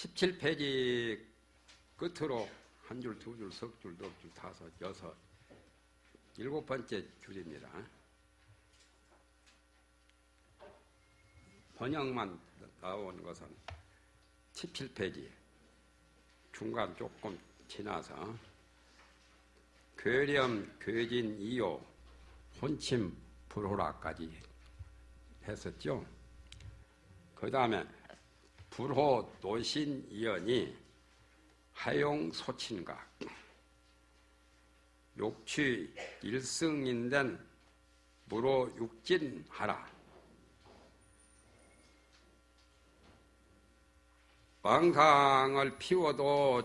17페이지 끝으로 한 줄, 두 줄, 석 줄, 넉 줄, 다섯, 여섯, 일곱 번째 줄입니다. 번역만 나온 것은 17페이지 중간 조금 지나서 괴렴, 괴진, 이요, 혼침, 불호라까지 했었죠. 그 다음에 불호, 노신, 이연이 하용, 소친각, 욕취, 일승인된 무로 육진하라. 망상을 피워도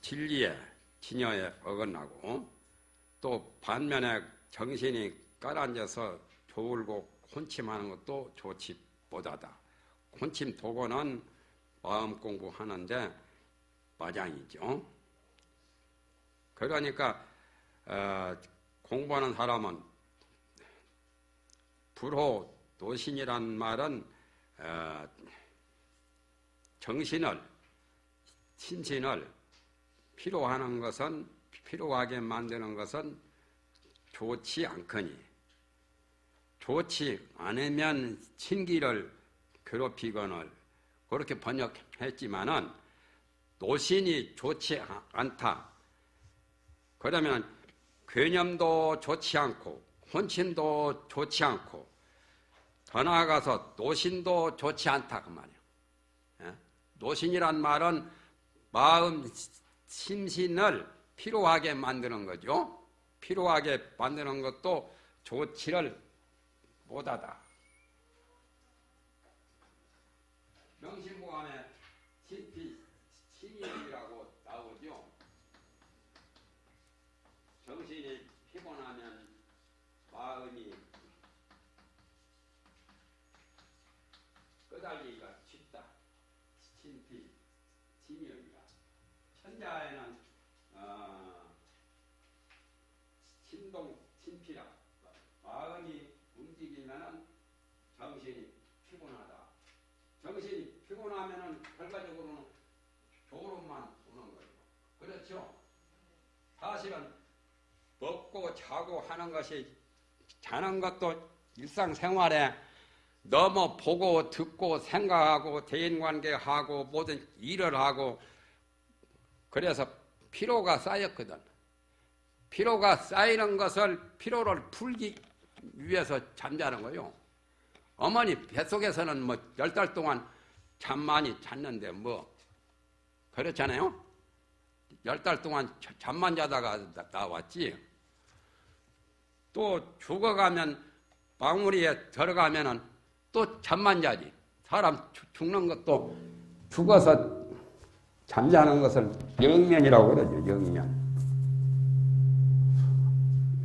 진리에, 진여에 어긋나고 또 반면에 정신이 깔아앉아서 조울고 혼침하는 것도 좋지 못하다. 혼침 도고는 마음 공부하는데 마장이죠. 그러니까 공부하는 사람은 불호, 노신이란 말은 정신을, 신신을 피로하는 것은, 피로하게 만드는 것은 좋지 않거니, 좋지 않으면 신기를 괴롭히거늘, 그렇게 번역했지만은 노신이 좋지 않다. 그러면 괴념도 좋지 않고 혼침도 좋지 않고 더 나아가서 노신도 좋지 않다 그 말이에요. 노신이란 말은 마음, 심신을 피로하게 만드는 거죠. 피로하게 만드는 것도 좋지를 못하다. 명심보감에 신이라고 나오죠. 정신이 피곤하면 마음이 끄달리기가 쉽다. 신피, 신이여기가. 천자에는 신동, 신피라. 마음이 움직이면 정신이 피곤하다. 정신이 피곤하면 결과적으로는 졸음만 오는 거예요. 그렇죠? 사실은 먹고 자고 하는 것이, 자는 것도 일상생활에 너무 보고 듣고 생각하고 대인관계하고 모든 일을 하고 그래서 피로가 쌓였거든. 피로가 쌓이는 것을, 피로를 풀기 위해서 잠자는 거예요. 어머니 뱃속에서는 뭐 10달 동안 잠 많이 잤는데 뭐 그렇잖아요. 10달 동안 잠만 자다가 나왔지. 또 죽어가면 망우리에 들어가면은 또 잠만 자지. 사람 죽는 것도 죽어서 잠자는 것을 영면이라고 그러죠. 영면.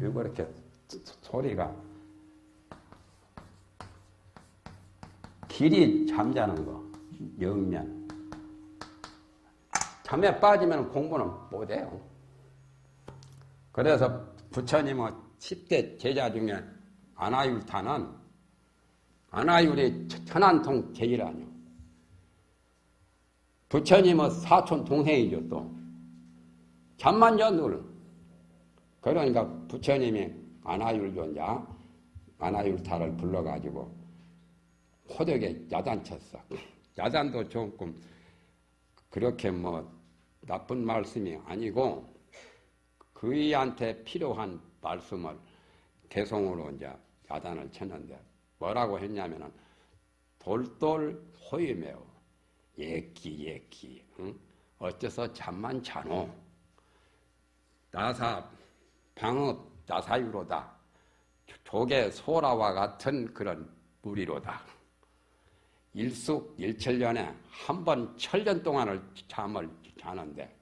왜 그렇게 소리가 길이 잠자는 거, 영면. 잠에 빠지면 공부는 못해요. 그래서 부처님은 10대 제자 중에 안하율타는, 안하율이 천안통 제일 아니요. 부처님은 사촌 동생이죠 또. 잠만 자 늘. 그러니까 부처님이 안하율존자, 안하율타를 불러가지고 호덕에 야단쳤어. 야단도 조금 그렇게 뭐 나쁜 말씀이 아니고 그이한테 필요한 말씀을 대송으로 이제 야단을 쳤는데 뭐라고 했냐면은 돌돌 호위매어 예끼 응? 어째서 잠만 자노? 나사 방업 나사유로다. 조개 소라와 같은 그런 무리로다. 일숙일천년에 한 번 천년 동안을 잠을 자는데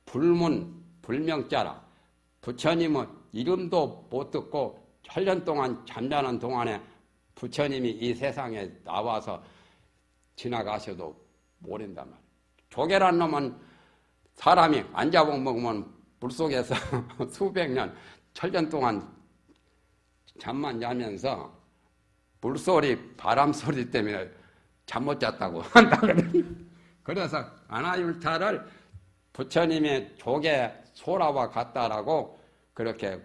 불문 불명자라. 부처님은 이름도 못 듣고 천년 동안 잠자는 동안에 부처님이 이 세상에 나와서 지나가셔도 모른단 말이에요. 조개란 놈은 사람이 안 잡아먹으면 물속에서 수백 년, 천년 동안 잠만 자면서 물소리, 바람소리 때문에 잠 못 잤다고 한다 그래. 그래서 아나율타를 부처님의 조개 소라와 같다라고 그렇게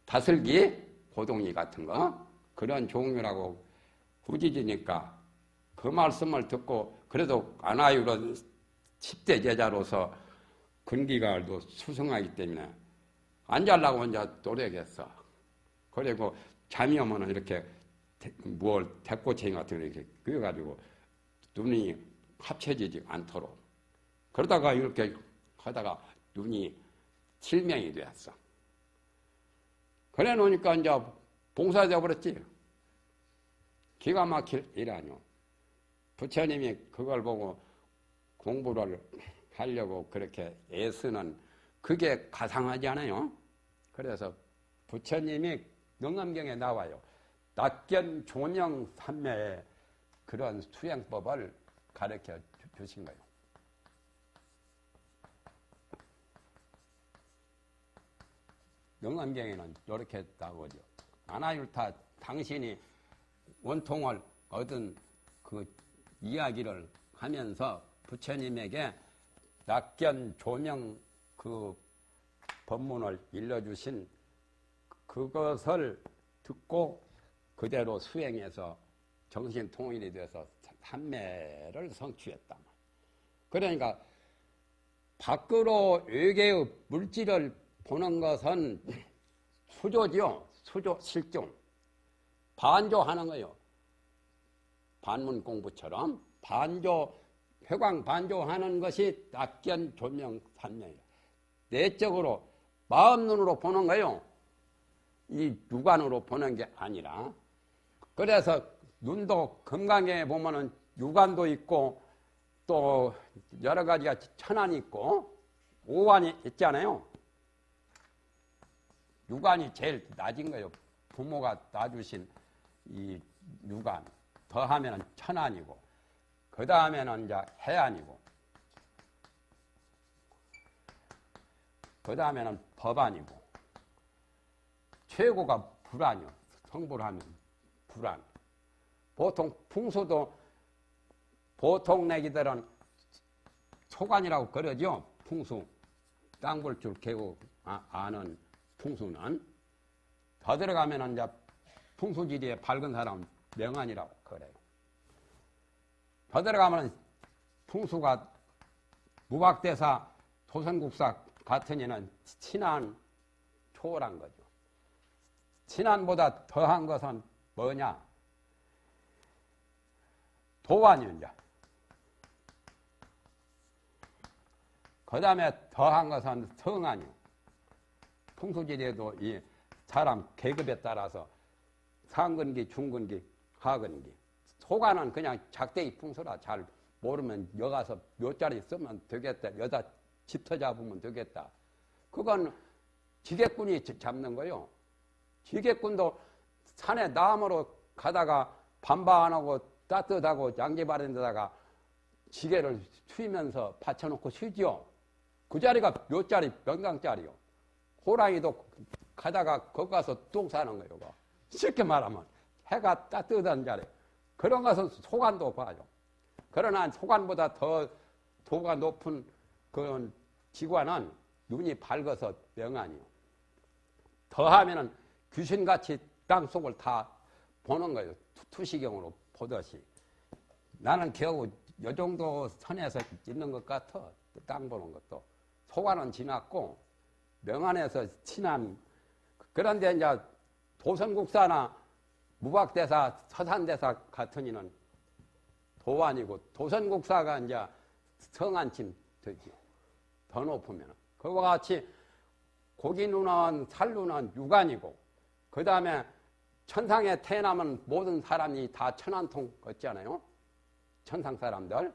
다슬기, 고동이 같은 거 그런 종류라고 후지지니까 그 말씀을 듣고 그래도 아나율은 10대 제자로서 근기가도 수승하기 때문에 안 잘라고 이제 노력했어. 그리고 잠이 오면 이렇게 대꼬챙이 같은 거 이렇게 그어가지고 눈이 합쳐지지 않도록 그러다가 이렇게 하다가 눈이 실명이 되었어. 그래 놓으니까 이제 봉사되어 버렸지. 기가 막힐 일 아니오. 부처님이 그걸 보고 공부를 하려고 그렇게 애쓰는 그게 가상하지 않아요? 그래서 부처님이 영암경에 나와요. 낙견 조명 삼매의 그런 수행법을 가르쳐 주신 거예요. 영암경에는 이렇게 나오죠. 아나율타 당신이 원통을 얻은 그 이야기를 하면서 부처님에게 낙견 조명 그 법문을 일러주신 그것을 듣고 그대로 수행해서 정신통일이 돼서 삼매를 성취했다. 그러니까 밖으로 외계의 물질을 보는 것은 수조죠. 수조, 실종. 반조하는 거예요. 반문 공부처럼 회광 반조하는 것이 낙견 조명 삼매예요. 내적으로 마음 눈으로 보는 거예요. 이 육안으로 보는 게 아니라. 그래서 눈도 금강경에 보면은 육안도 있고 또 여러 가지가 천안이 있고 오안이 있잖아요. 육안이 제일 낮은 거예요. 부모가 놔주신 이 육안. 더하면은 천안이고, 그 다음에는 이제 해안이고, 그 다음에는 법안이고, 최고가 불안이요. 성불 하면 불안. 보통 풍수도 보통 내기들은 소관이라고 그러죠. 풍수. 땅굴줄 개고 아는 풍수는. 더 들어가면 이제 풍수지리에 밝은 사람은 명안이라고 그래요. 더 들어가면 풍수가 무박대사, 도선국사 같은 이는 친한, 초월한 거죠. 친한보다 더한 것은 뭐냐? 도안이요, 이제. 그 다음에 더한 것은 성안이요. 풍수지리에도 이 사람 계급에 따라서 상근기, 중근기, 하근기. 소관은 그냥 작대기 풍수라 잘 모르면 여가서 몇 자리 쓰면 되겠다. 여자 집터 잡으면 되겠다. 그건 지게꾼이 잡는 거요. 지게꾼도 산에 나무로 가다가 반바 안 하고 따뜻하고 양지 바른 데다가 지게를 휘면서 받쳐놓고 쉬지요. 그 자리가 몇 자리, 몇 강짜리요. 호랑이도 가다가 거기 가서 똥 싸는 거예요. 쉽게 말하면 해가 따뜻한 자리. 그런 것은 소관도 봐요. 그러나 소관보다 더 도가 높은 그런 지관은 눈이 밝아서 명안이요. 더하면은 귀신같이 땅속을 다 보는 거예요. 투시경으로 보듯이. 나는 겨우 요 정도 선에서 있는 것 같아. 땅 보는 것도. 소관은 지났고 명안에서 친한. 그런데 이제 도선국사나 무박대사, 서산대사 같은 이는 도안이고 도선국사가 이제 성안침 되죠. 더 높으면. 그와 같이 고기눈은 살눈은 육안이고 그 다음에 천상에 태어나면 모든 사람이 다 천안통 얻잖아요. 천상 사람들.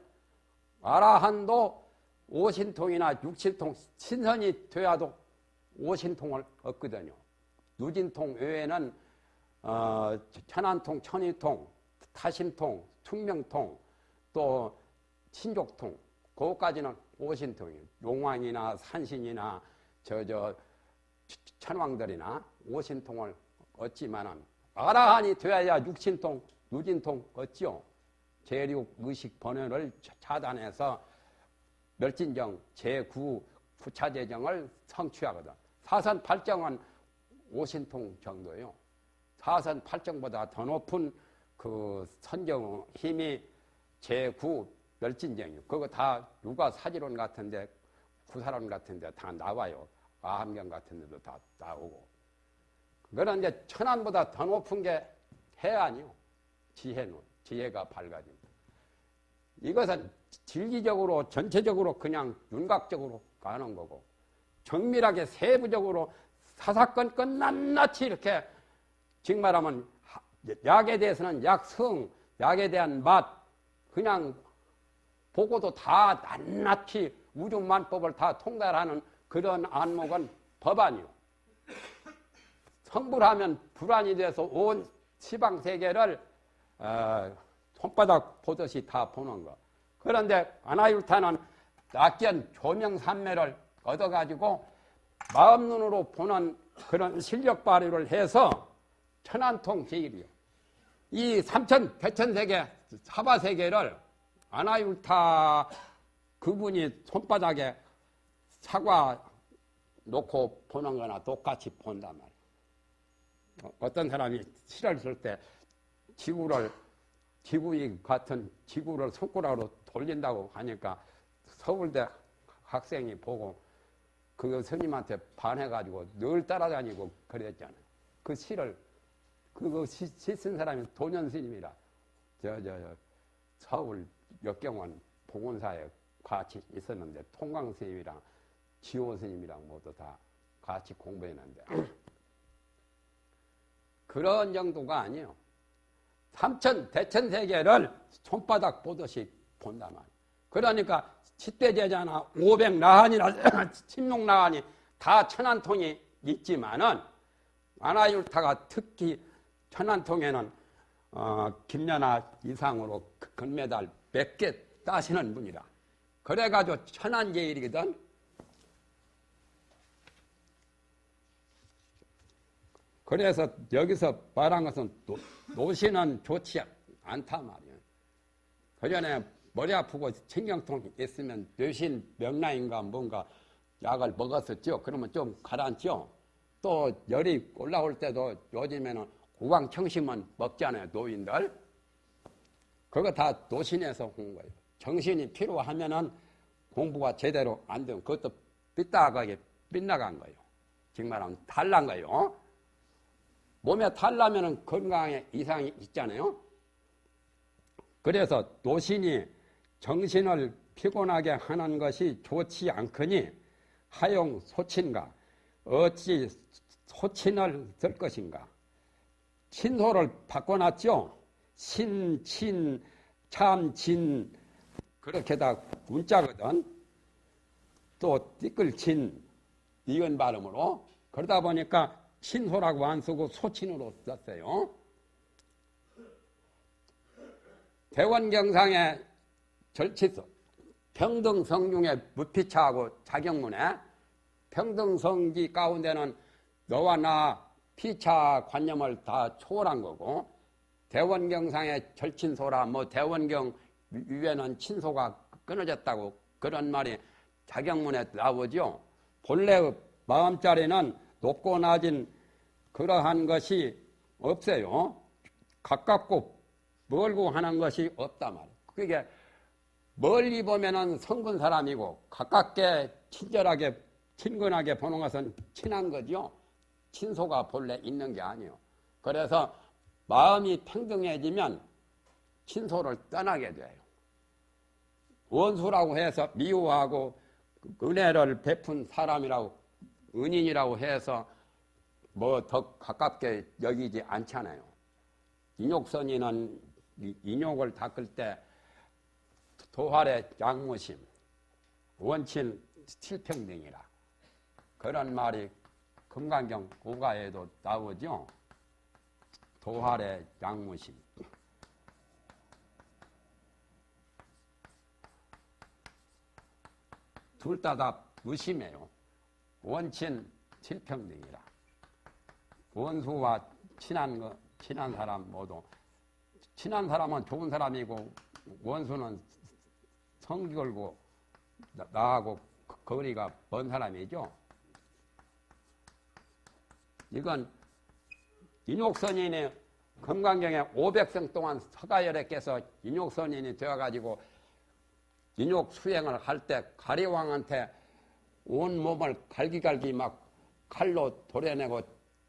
아라한도 오신통이나 육신통, 신선이 돼야도 오신통을 얻거든요. 누진통 외에는 천안통, 천의통, 타심통, 충명통, 또 신족통, 그것까지는 오신통이에요. 용왕이나 산신이나 천왕들이나 오신통을 얻지만은 아라한이 되어야 육신통, 누진통 얻지요. 재륙, 의식, 번뇌를 차단해서 멸진정 제9 부차제정을 성취하거든. 사선 8정은 오신통 정도예요. 사선 8정보다 더 높은 그 선정 힘이 제9 멸진정이에요. 그거 다 누가 사지론 같은데 구사론 같은데 다 나와요. 아함경 같은 데도 다 나오고. 그거는 이제 천안보다 더 높은 게 해안이요. 지혜가 밝아짐. 이것은 질기적으로 전체적으로 그냥 윤곽적으로 가는 거고, 정밀하게 세부적으로 사사건건 낱낱이 이렇게 지금 말하면 약에 대해서는 약성, 약에 대한 맛, 그냥 보고도 다 낱낱이 우주만법을 다 통달하는 그런 안목은 법안이요. 성불하면 불안이 돼서 온 시방세계를 손바닥 보듯이 다 보는 거. 그런데 아나율타는 낙견 조명산매를 얻어가지고 마음 눈으로 보는 그런 실력 발휘를 해서 천안통 제일이요. 이 삼천 대천세계 사바세계를 아나율타 그분이 손바닥에 사과 놓고 보는 거나 똑같이 본단 말이에요. 어떤 사람이 실을 쓸 때 지구이 같은 지구를 손가락으로 돌린다고 하니까 서울대 학생이 보고 그 스님한테 반해가지고 늘 따라다니고 그랬잖아요. 그 시를, 그거 시 쓴 사람이 도년 스님이라, 서울 역경원 봉원사에 같이 있었는데, 통광 스님이랑 지호 스님이랑 모두 다 같이 공부했는데, 그런 정도가 아니에요. 삼천 대천세계를 손바닥 보듯이 본단 말이에요. 그러니까 10대 제자나 500나한이나 16나한이 다 천안통이 있지만은 아나율타가 특히 천안통에는 김연아 이상으로 금메달 100개 따시는 분이라. 그래가지고 천안제일이거든. 그래서 여기서 말한 것은 노시는 좋지 않다 말이에요. 그 전에 머리 아프고 신경통이 있으면 뇌신 명랑인가 뭔가 약을 먹었었죠. 그러면 좀 가라앉죠. 또 열이 올라올 때도 요즘에는 구강청심은 먹잖아요. 노인들. 그거 다 노신에서 온 거예요. 정신이 필요하면은 공부가 제대로 안 되면 그것도 삐딱하게 빗나간 거예요. 지금 말하면 탈난 거예요. 몸에 탈나면은 건강에 이상이 있잖아요. 그래서 노신이 정신을 피곤하게 하는 것이 좋지 않거니 하용 소친가 어찌 소친을 쓸 것인가. 친소를 바꿔놨죠. 신, 친, 참, 진 그렇게 다 문자거든. 또 띠끌친 이은 발음으로. 그러다 보니까 친소라고 안 쓰고 소친으로 썼어요. 대원경상의 절치서 평등성중의 무피차하고 자경문에 평등성기 가운데는 너와 나 피차 관념을 다 초월한 거고, 대원경상의 절친소라 뭐 대원경 위에는 친소가 끊어졌다고 그런 말이 자경문에 나오죠. 본래의 마음자리는 높고 낮은 그러한 것이 없어요. 가깝고 멀고 하는 것이 없단 말이에요. 그게 멀리 보면은 성분 사람이고 가깝게 친절하게 친근하게 보는 것은 친한 거죠. 친소가 본래 있는 게 아니에요. 그래서 마음이 평등해지면 친소를 떠나게 돼요. 원수라고 해서 미워하고 은혜를 베푼 사람이라고 은인이라고 해서 뭐 더 가깝게 여기지 않잖아요. 인욕선이는 인욕을 닦을 때 도활의 양무심, 원친 칠평등이라 그런 말이 금강경 오가에도 나오죠. 도활의 양무심. 둘 다 무심해요. 원친 칠평등이라. 원수와 친한 사람 모두, 친한 사람은 좋은 사람이고 원수는 성결고 나하고 거리가 먼 사람이죠. 이건 인욕선인이 금강경에 500생 동안 서가열애께서 인욕선인이 되어가지고 인욕 수행을 할 때 가리왕한테 온 몸을 갈기갈기 막 칼로 도려내고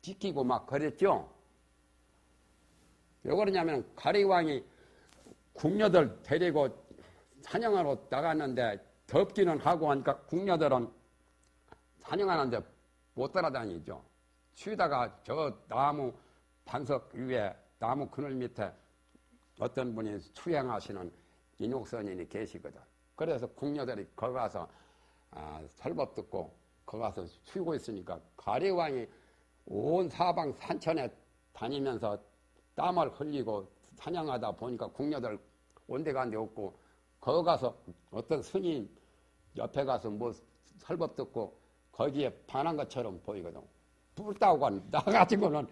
찢기고 막 그랬죠. 왜 그러냐면 가리왕이 궁녀들 데리고 사냥하러 나갔는데 덥기는 하고 하니까 궁녀들은 사냥하는데 못 따라다니죠. 쉬다가 저 나무 반석 위에 나무 그늘 밑에 어떤 분이 수행하시는 인욕선인이 계시거든. 그래서 궁녀들이 거기 가서 설법 듣고 거기 가서 쉬고 있으니까 가리왕이 온 사방 산천에 다니면서 땀을 흘리고 사냥하다 보니까 궁녀들 온데간데 없고 거기 가서 어떤 스님 옆에 가서 뭐 설법 듣고 거기에 반한 것처럼 보이거든. 불따오가 나가지고는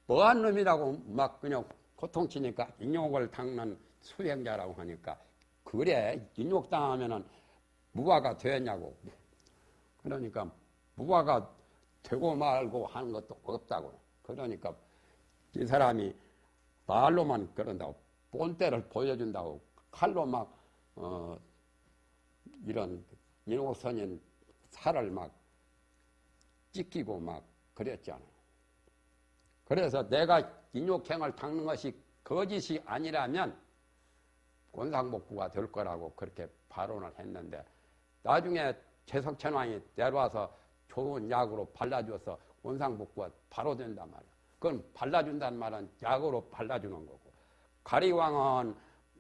뭐한 놈이라고 막 그냥 고통치니까 인욕을 닦는 수행자라고 하니까 그래 인욕당하면은 무화가 되었냐고. 그러니까 무화가 되고 말고 하는 것도 없다고. 그러니까 이 사람이 말로만 그런다고 본때를 보여준다고 칼로 막 이런 인욕선인 살을 막 찢기고 막 그랬잖아요. 그래서 내가 인욕행을 닦는 것이 거짓이 아니라면 원상복구가 될 거라고 그렇게 발언을 했는데 나중에 최석천왕이 내려와서 좋은 약으로 발라줘서 원상복구가 바로 된단 말이야. 그건 발라준다는 말은 약으로 발라주는 거고 가리왕은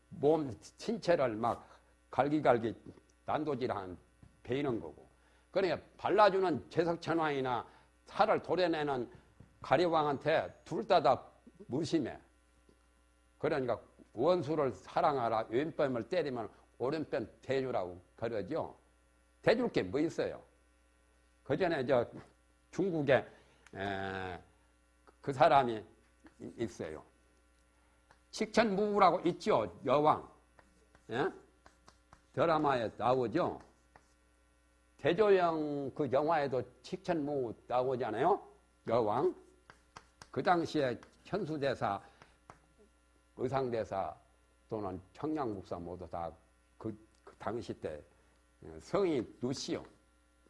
몸 신체를 막 갈기갈기 난도질하는 베이는 거고 그러니까 발라주는 최석천왕이나 살을 도려내는 가리왕한테 둘 다 무심해. 그러니까 원수를 사랑하라 왼뺨을 때리면 오른뺨 대주라고 그러죠. 대줄 게 뭐 있어요. 그 전에 저 중국에 그 사람이 있어요. 식천무후라고 있죠. 여왕. 예? 드라마에 나오죠. 대조영 그 영화에도 식천무후 나오잖아요. 여왕. 그 당시에 현수대사, 의상대사 또는 청량국사 모두 다 그 당시 때 성이 누시요.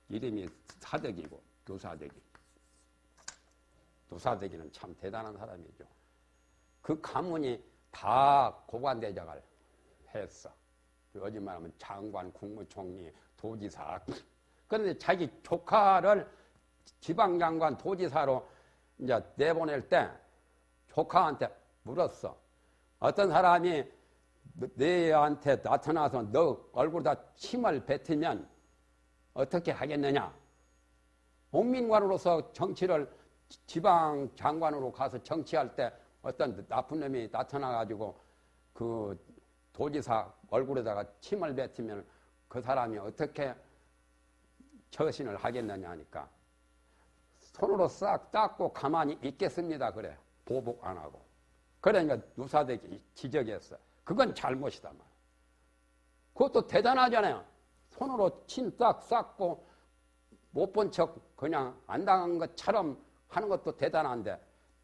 이름이 사덕이고 누사덕이. 누사덕이는 참 대단한 사람이죠. 그 가문이 다 고관대작을 했어. 요즘 말하면 장관, 국무총리, 도지사. 그런데 자기 조카를 지방장관, 도지사로 이제 내보낼 때 조카한테 물었어. 어떤 사람이 너한테 나타나서 너 얼굴에다 침을 뱉으면 어떻게 하겠느냐? 농민관으로서 정치를 지방장관으로 가서 정치할 때 어떤 나쁜 놈이 나타나가지고 그 도지사 얼굴에다가 침을 뱉으면 그 사람이 어떻게 처신을 하겠느냐 하니까 손으로 싹 닦고 가만히 있겠습니다. 그래. 보복 안 하고. 그러니까 누사대기 지적했어. 그건 잘못이다 말. 그것도 대단하잖아요. 손으로 침 싹 닦고 못 본 척 그냥 안 당한 것처럼 하는 것도 대단한데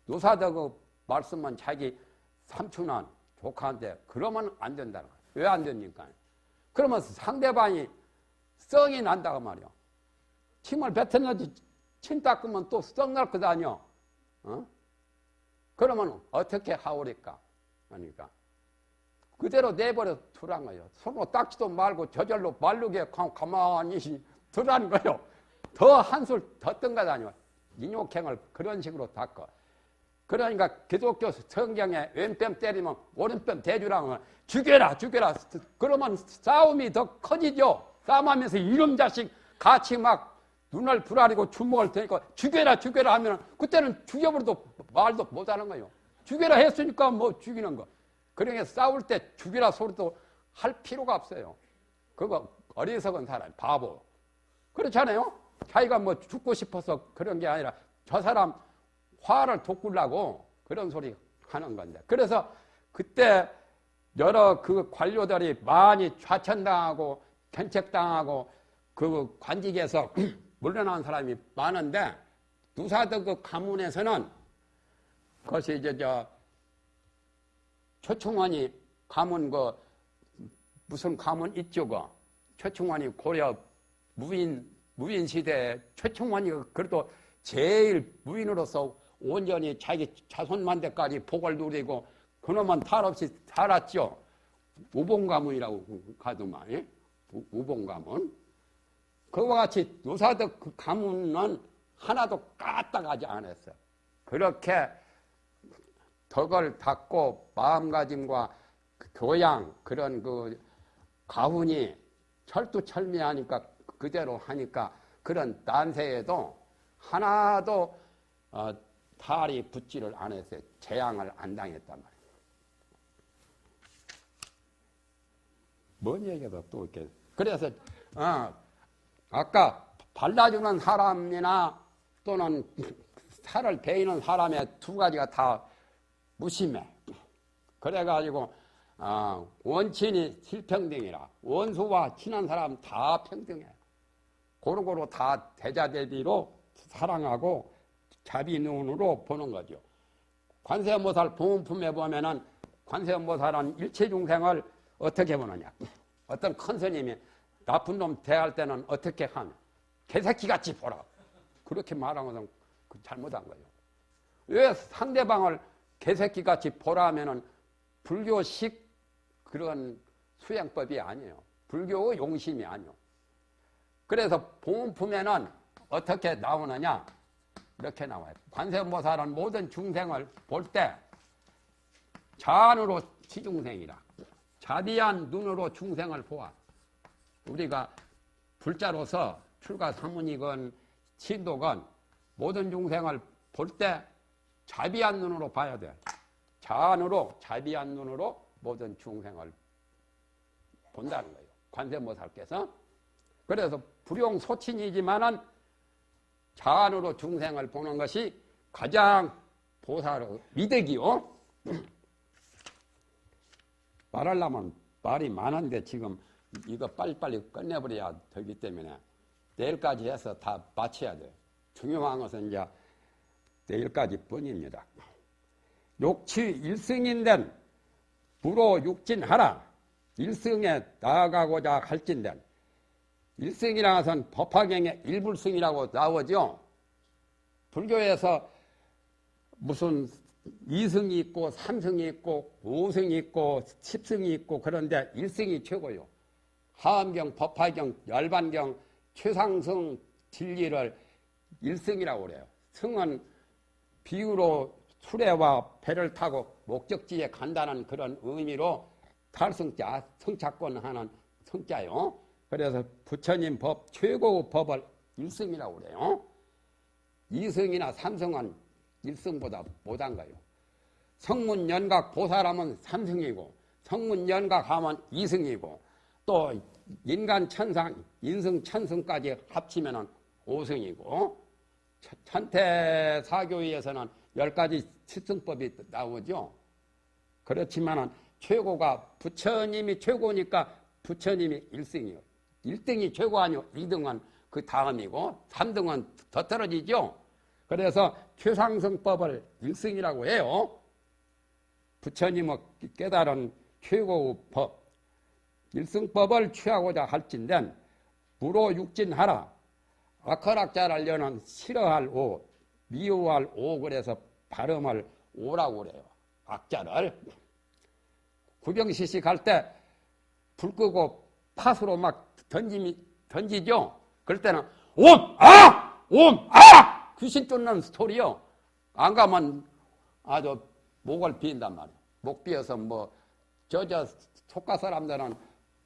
누사대그 말씀은 자기 삼촌한 조카한테 그러면 안 된다는 거예요. 왜 안 됩니까? 그러면 상대방이 썩이 난다고 말이요. 침을 뱉었는지 침 닦으면 또 썩 날 것 아니요. 어? 그러면 어떻게 하오리까? 그러니까 그대로 내버려 두란 거예요. 손으로 닦지도 말고 저절로 말르게 가만히 두라는 거예요. 더 한술 더 뜬 것 아니요. 인욕행을 그런 식으로 닦아. 그러니까 기독교 성경에 왼뺨 때리면 오른뺨 대주라는 죽여라 죽여라. 그러면 싸움이 더 커지죠. 싸움하면서 이놈 자식 같이 막 눈을 부라리고 주먹을 대니까 죽여라 죽여라 하면 그때는 죽여버려도 말도 못하는 거예요. 죽여라 했으니까 뭐 죽이는 거. 그러니까 싸울 때 죽여라 소리도 할 필요가 없어요. 그거 어리석은 사람 바보. 그렇잖아요. 자기가 뭐 죽고 싶어서 그런 게 아니라 저 사람 화를 돋구려고 그런 소리 하는 건데. 그래서 그때 여러 그 관료들이 많이 좌천당하고 견책당하고 그 관직에서 물러난 사람이 많은데 누사도 그 가문에서는 그것이 이제 최충원이 가문 그 무슨 가문 있죠 그 최충원이 고려 무인 시대에 최충원이 그래도 제일 무인으로서 온전히 자기 자손만대까지 복을 누리고 그놈은 탈 없이 살았죠. 우봉가문이라고 가도만 예? 우봉가문. 그와 같이 노사덕 그 가문은 하나도 까딱하지 않았어요. 그렇게 덕을 닦고 마음가짐과 그 교양 그런 그 가훈이 철두철미하니까 그대로 하니까 그런 난세에도 하나도 탈이 붙지를 않았어요. 재앙을 안 당했단 말이에요. 뭔 얘기도 또 이렇게. 그래서, 아까 발라주는 사람이나 또는 살을 베이는 사람의 두 가지가 다 무심해. 그래가지고, 원친이 실평등이라. 원수와 친한 사람 다 평등해. 고루고루 다 대자대비로 사랑하고 자비 눈으로 보는 거죠. 관세음보살 보문품에 보면은 관세음보살은 일체중생을 어떻게 보느냐. 어떤 큰 스님이 나쁜 놈 대할 때는 어떻게 하면 개새끼같이 보라. 그렇게 말한 것은 잘못한 거예요. 왜 상대방을 개새끼같이 보라 하면은 불교식 그런 수행법이 아니에요. 불교의 용심이 아니에요. 그래서 보문품에는 어떻게 나오느냐. 이렇게 나와요. 관세음보살은 모든 중생을 볼 때 자안으로 시중생이라. 자비한 눈으로 중생을 보아. 우리가 불자로서 출가사문이건 신도건 모든 중생을 볼 때 자비한 눈으로 봐야 돼. 자안으로 자비한 눈으로 모든 중생을 본다는 거예요. 관세음보살께서. 그래서 불용소친이지만은 자안으로 중생을 보는 것이 가장 보살의 미덕이요. 말하려면 말이 많은데 지금 이거 빨리빨리 끝내버려야 되기 때문에 내일까지 해서 다 마쳐야 돼요. 중요한 것은 이제 내일까지 뿐입니다. 욕취 일승인된 불호 육진하라. 일승에 나아가고자 할진된 일승이라는 것은 법화경에 일불승이라고 나오죠. 불교에서 무슨 2승이 있고 3승이 있고 5승이 있고 10승이 있고 그런데 1승이 최고요. 하엄경, 법화경, 열반경, 최상승 진리를 1승이라고 그래요. 승은 비유로 수레와 배를 타고 목적지에 간다는 그런 의미로 탈승자, 승차권하는 승자요. 그래서 부처님 법, 최고의 법을 1승이라고 그래요. 2승이나 3승은 1승보다 못한 거예요. 성문연각 보살하면 3승이고 성문연각 하면 2승이고 또 인간 천상, 인승 천승까지 합치면 5승이고 천태사교에서는 10가지 칠승법이 나오죠. 그렇지만 최고가 부처님이 최고니까 부처님이 1승이요. 1등이 최고 아니요. 2등은 그 다음이고 3등은 더 떨어지죠. 그래서 최상승법을 1승이라고 해요. 부처님의 깨달은 최고의 법 1승법을 취하고자 할진된 무로육진하라. 악허락자를 여는 싫어할 오, 미워할 오 그래서 발음을 오라고 그래요. 악자를. 구병시식 할 때 불 끄고 팥으로 막 던지죠. 그럴 때는 옴! 아! 옴! 아! 귀신 쫓는 소리요. 안 가면 아주 목을 비인단 말이에요. 목 비어서 속가 사람들은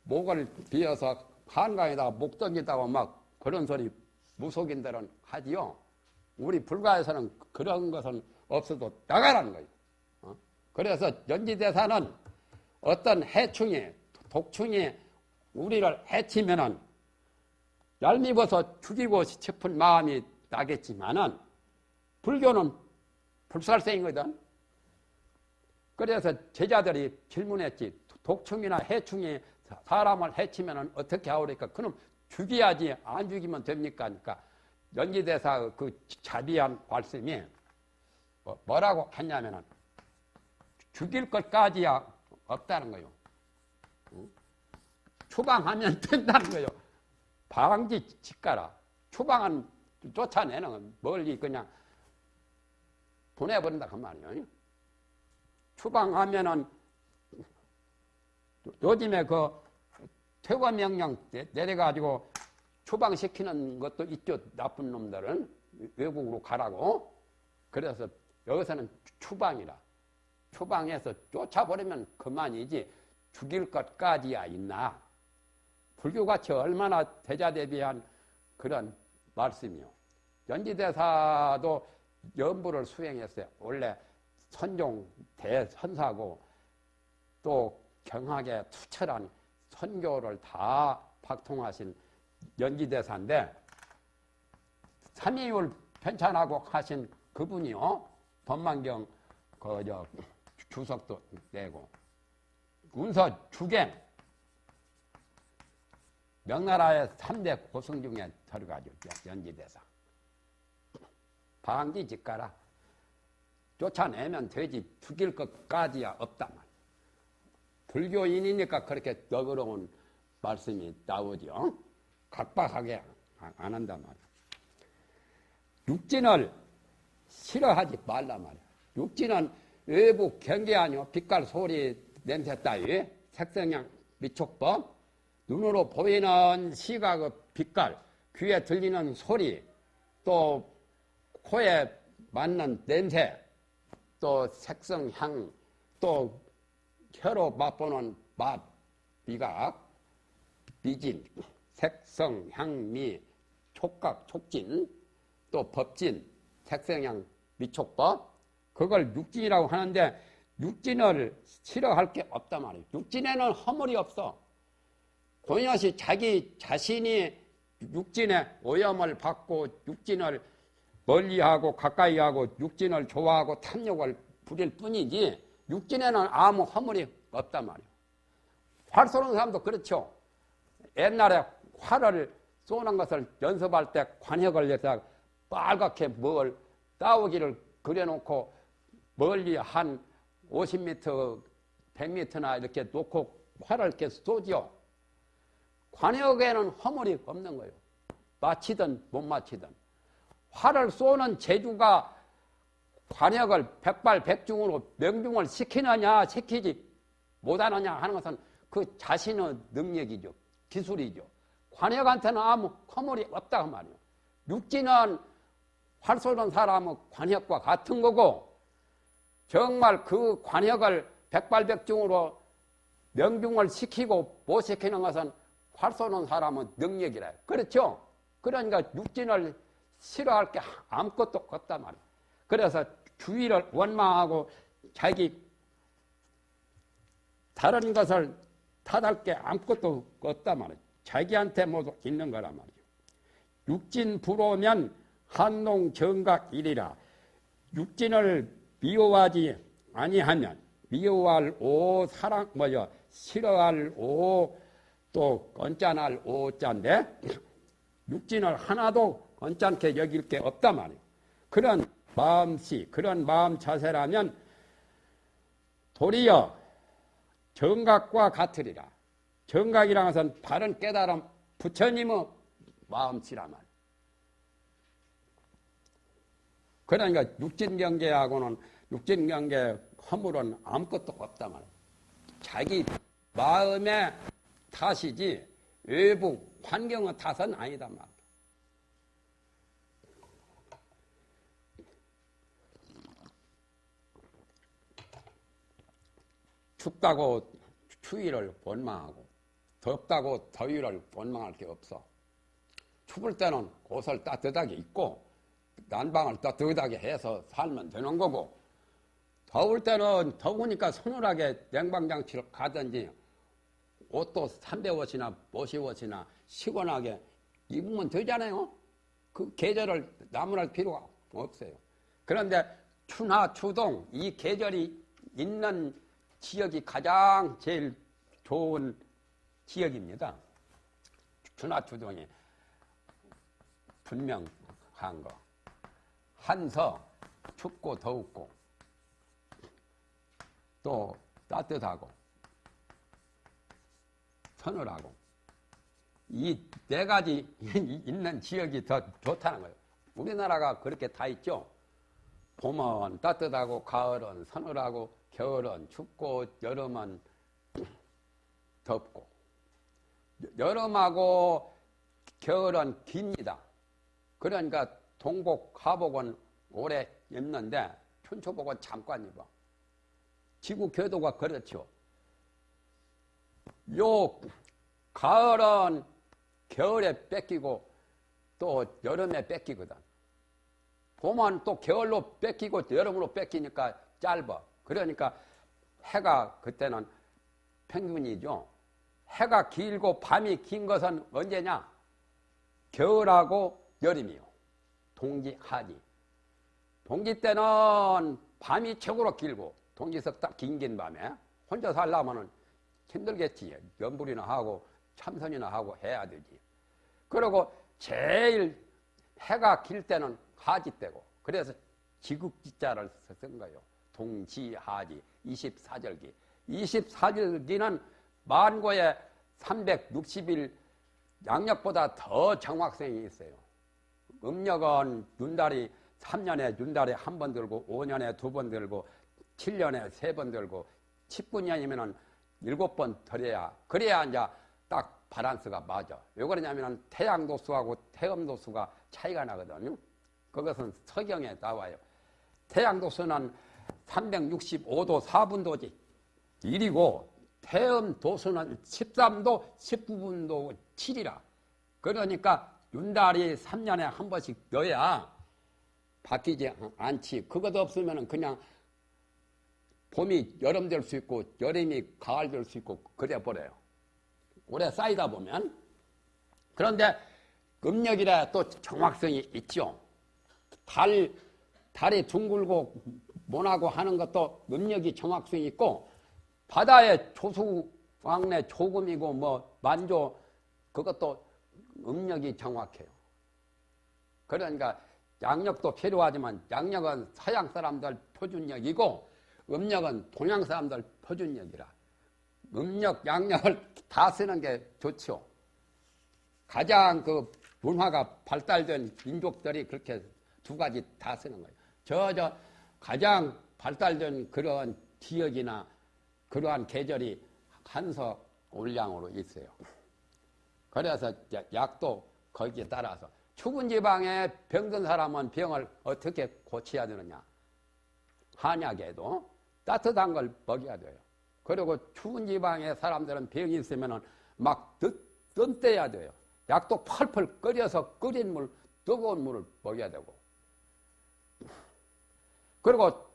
목을 비어서 한강에다가 목 던지다고 막 그런 소리 무속인들은 하지요. 우리 불가에서는 그런 것은 없어도 나가라는 거예요. 그래서 연지대사는 어떤 해충이, 독충이 우리를 해치면은 얄미워서 죽이고 싶은 마음이 나겠지만은 불교는 불살생이거든. 그래서 제자들이 질문했지. 독충이나 해충이 사람을 해치면 어떻게 하오니까 그럼 죽여야지 안 죽이면 됩니까? 그러니까 연기대사 그 자비한 말씀이 뭐라고 했냐면은 죽일 것까지야 없다는 거요. 추방하면 된다는 거요. 방지 직가라. 추방은 쫓아내는 멀리 그냥 보내버린다 그 말이에요. 추방하면은 요즘에 그 퇴거명령 내려가지고 추방시키는 것도 있죠. 나쁜 놈들은 외국으로 가라고. 그래서 여기서는 추방이라. 추방해서 쫓아버리면 그만이지 죽일 것까지야 있나. 불교같이 얼마나 대자대비한 그런 말씀이요. 연지대사도 연부를 수행했어요. 원래 선종 대선사고 또 경하게 투철한 선교를 다 박통하신 연지대사인데 삼위율 편찬하고 하신 그분이요. 법만경 주석도 내고 운서 주갱 명나라의 3대 고승 중에 들어가죠. 연지대사. 방지 직가라. 쫓아내면 되지 죽일 것까지야 없단 말이야. 불교인이니까 그렇게 너그러운 말씀이 나오죠. 각박하게 안 한단 말이야. 육진을 싫어하지 말란 말이야. 육진은 외부 경계 아니요. 빛깔, 소리, 냄새 따위, 색성향, 미촉법, 눈으로 보이는 시각의 빛깔, 귀에 들리는 소리, 또 코에 맞는 냄새, 또 색성, 향, 또 혀로 맛보는 맛, 미각, 미진, 색성, 향미, 촉각, 촉진, 또 법진, 색성향, 미촉법, 그걸 육진이라고 하는데 육진을 싫어할 게 없단 말이에요. 육진에는 허물이 없어. 동영시 자기 자신이 육진의 오염을 받고 육진을 멀리하고 가까이하고 육진을 좋아하고 탐욕을 부릴 뿐이지 육진에는 아무 허물이 없단 말이에요. 활 쏘는 사람도 그렇죠. 옛날에 활을 쏘는 것을 연습할 때 관역을 내서 빨갛게 뭘 따오기를 그려놓고 멀리 한 50m, 100m나 이렇게 놓고 활을 이렇게 쏘죠. 관역에는 허물이 없는 거예요. 맞히든 못 맞히든. 활을 쏘는 재주가 관역을 백발백중으로 명중을 시키느냐 시키지 못하느냐 하는 것은 그 자신의 능력이죠. 기술이죠. 관역한테는 아무 허물이 없다 그 말이에요. 육지는 활 쏘는 사람의 관역과 같은 거고 정말 그 관역을 백발백중으로 명중을 시키고 못 시키는 것은 활 쏘는 사람의 능력이래요. 그렇죠? 그러니까 육진을 싫어할 게 아무것도 없단 말이에요. 그래서 주의를 원망하고 자기 다른 것을 탓할 게 아무것도 없단 말이에요. 자기한테 모두 있는 거란 말이에요. 육진 불오면 한농 정각이리라. 육진을 미워하지 아니하면 미워할 오 사랑 싫어할 오 또 언짢을 오자인데 육진을 하나도 언짢게 여길 게 없단 말이에요. 그런 마음씨, 그런 마음 자세라면 도리어 정각과 같으리라. 정각이라는 것은 바른 깨달음 부처님의 마음씨란 말이에요. 그러니까 육진경계하고는 육진경계 허물은 아무것도 없단 말이에요. 자기 마음의 탓이지 외부 환경의 탓은 아니단 말이에요. 춥다고 추위를 원망하고 덥다고 더위를 원망할 게 없어. 추울 때는 옷을 따뜻하게 입고 난방을 따뜻하게 해서 살면 되는 거고 더울 때는 더우니까 서늘하게 냉방장치를 가든지 옷도 300옷이나 50옷이나 시원하게 입으면 되잖아요. 그 계절을 나무랄 필요가 없어요. 그런데 추나 추동 이 계절이 있는 지역이 가장 제일 좋은 지역입니다. 준하추동이 분명한 거. 한서 춥고 더웠고 또 따뜻하고 서늘하고 이 네 가지 있는 지역이 더 좋다는 거예요. 우리나라가 그렇게 다 있죠. 봄은 따뜻하고 가을은 서늘하고 겨울은 춥고 여름은 덥고 여름하고 겨울은 깁니다. 그러니까 동복, 하복은 오래 입는데 춘추복은 잠깐 입어. 지구 궤도가 그렇죠. 요 가을은 겨울에 뺏기고 또 여름에 뺏기거든. 봄은 또 겨울로 뺏기고 여름으로 뺏기니까 짧아. 그러니까 해가 그때는 평균이죠. 해가 길고 밤이 긴 것은 언제냐? 겨울하고 여름이요. 동지, 하지. 동지 때는 밤이 최고로 길고 동지석 딱 긴 밤에 혼자 살려면은 힘들겠지. 연불이나 하고 참선이나 하고 해야 되지. 그리고 제일 해가 길 때는 하지 때고 그래서 지국지자를 쓴 거예요. 동지하지 24절기. 24절기는 만고에 360일 양력보다 더 정확성이 있어요. 음력은 윤달이 3년에 윤달에 한 번 들고 5년에 2번 들고 7년에 3번 들고 19년이면은 7번 들어야 그래야 이제 딱 바란스가 맞아. 왜 그러냐면은 태양도수하고 태음도수가 차이가 나거든요. 그것은 서경에 나와요. 태양도수는 365도 4분도지 1이고 태음도수는 13도 19분도 7이라. 그러니까 윤달이 3년에 한 번씩 넣어야 바뀌지 않지. 그것 없으면 그냥 봄이 여름 될 수 있고 여름이 가을 될 수 있고 그래 버려요. 오래 쌓이다 보면. 그런데 음력이라 또 정확성이 있죠. 달이 둥글고 모나고 하는 것도 음력이 정확성이 있고 바다의 조수왕래 조금이고 뭐 만조 그것도 음력이 정확해요. 그러니까 양력도 필요하지만 양력은 서양 사람들 표준력이고 음력은 동양 사람들 표준력이라 음력, 양력을 다 쓰는 게 좋죠. 가장 그 문화가 발달된 민족들이 그렇게 두 가지 다 쓰는 거예요. 가장 발달된 그러한 지역이나 그러한 계절이 한서 올량으로 있어요. 그래서 약도 거기에 따라서 추운 지방에 병든 사람은 병을 어떻게 고쳐야 되느냐. 한약에도 따뜻한 걸 먹여야 돼요. 그리고 추운 지방에 사람들은 병이 있으면 막 뜸떼야 돼요. 약도 펄펄 끓여서 끓인 물, 뜨거운 물을 먹여야 되고. 그리고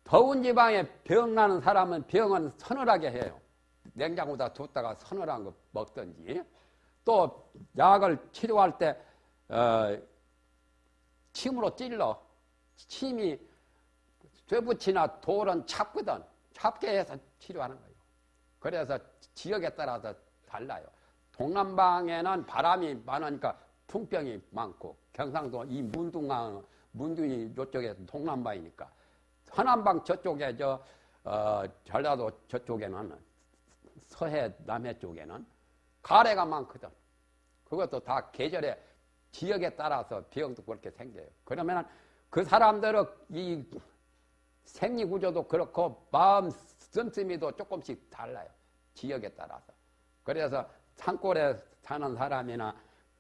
더운 지방에 병 나는 사람은 병은 서늘하게 해요. 냉장고에다 뒀다가 서늘한 거 먹든지. 또 약을 치료할 때 침으로 찔러. 침이 쇠붙이나 돌은 찹거든. 찹게 해서 치료하는 거예요. 그래서 지역에 따라서 달라요. 동남방에는 바람이 많으니까 풍병이 많고 경상도 이 문둥이 저쪽에 동남방이니까 서남방 저쪽에 전라도 저쪽에는 서해 남해 쪽에는 가래가 많거든. 그것도 다 계절에 지역에 따라서 병도 그렇게 생겨요. 그러면 그 사람들은 이 생리구조도 그렇고 마음 씀씀이도 조금씩 달라요. 지역에 따라서. 그래서 산골에 사는 사람이나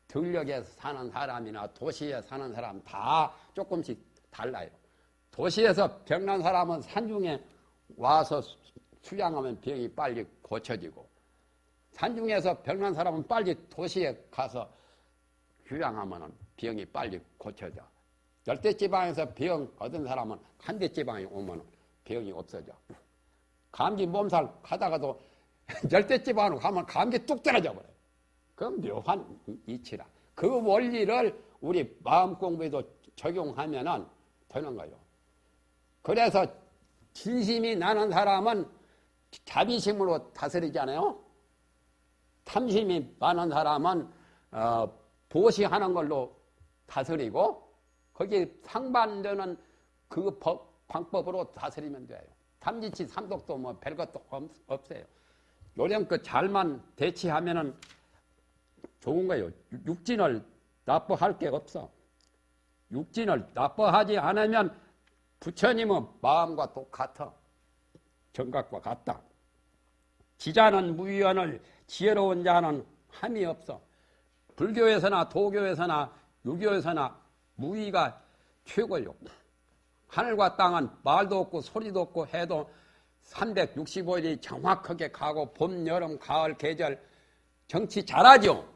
들녘에 사는 사람이나 도시에 사는 사람 다 조금씩 달라요. 도시에서 병난 사람은 산중에 와서 수양하면 병이 빨리 고쳐지고 산중에서 병난 사람은 빨리 도시에 가서 휴양하면 병이 빨리 고쳐져. 열대지방에서 병 얻은 사람은 한대지방에 오면 병이 없어져. 감기 몸살 가다가도 열대지방으로 가면 감기 뚝 떨어져 버려요. 그건 묘한 이치라. 그 원리를 우리 마음 공부에도 적용하면 되는 거예요. 그래서 진심이 나는 사람은 자비심으로 다스리잖아요. 탐심이 많은 사람은 보시하는 걸로 다스리고 거기 상반되는 그 방법으로 다스리면 돼요. 탐지치 삼독도 뭐 별것도 없어요. 요령껏 잘만 대치하면은 좋은 거예요. 육진을 나빠할 게 없어. 육진을 나빠하지 않으면 부처님은 마음과 똑같아. 정각과 같다. 지자는 무위원을 지혜로운 자는 함이 없어. 불교에서나 도교에서나 유교에서나 무위가 최고요. 하늘과 땅은 말도 없고 소리도 없고 해도 365일이 정확하게 가고 봄, 여름, 가을, 계절 정치 잘하죠.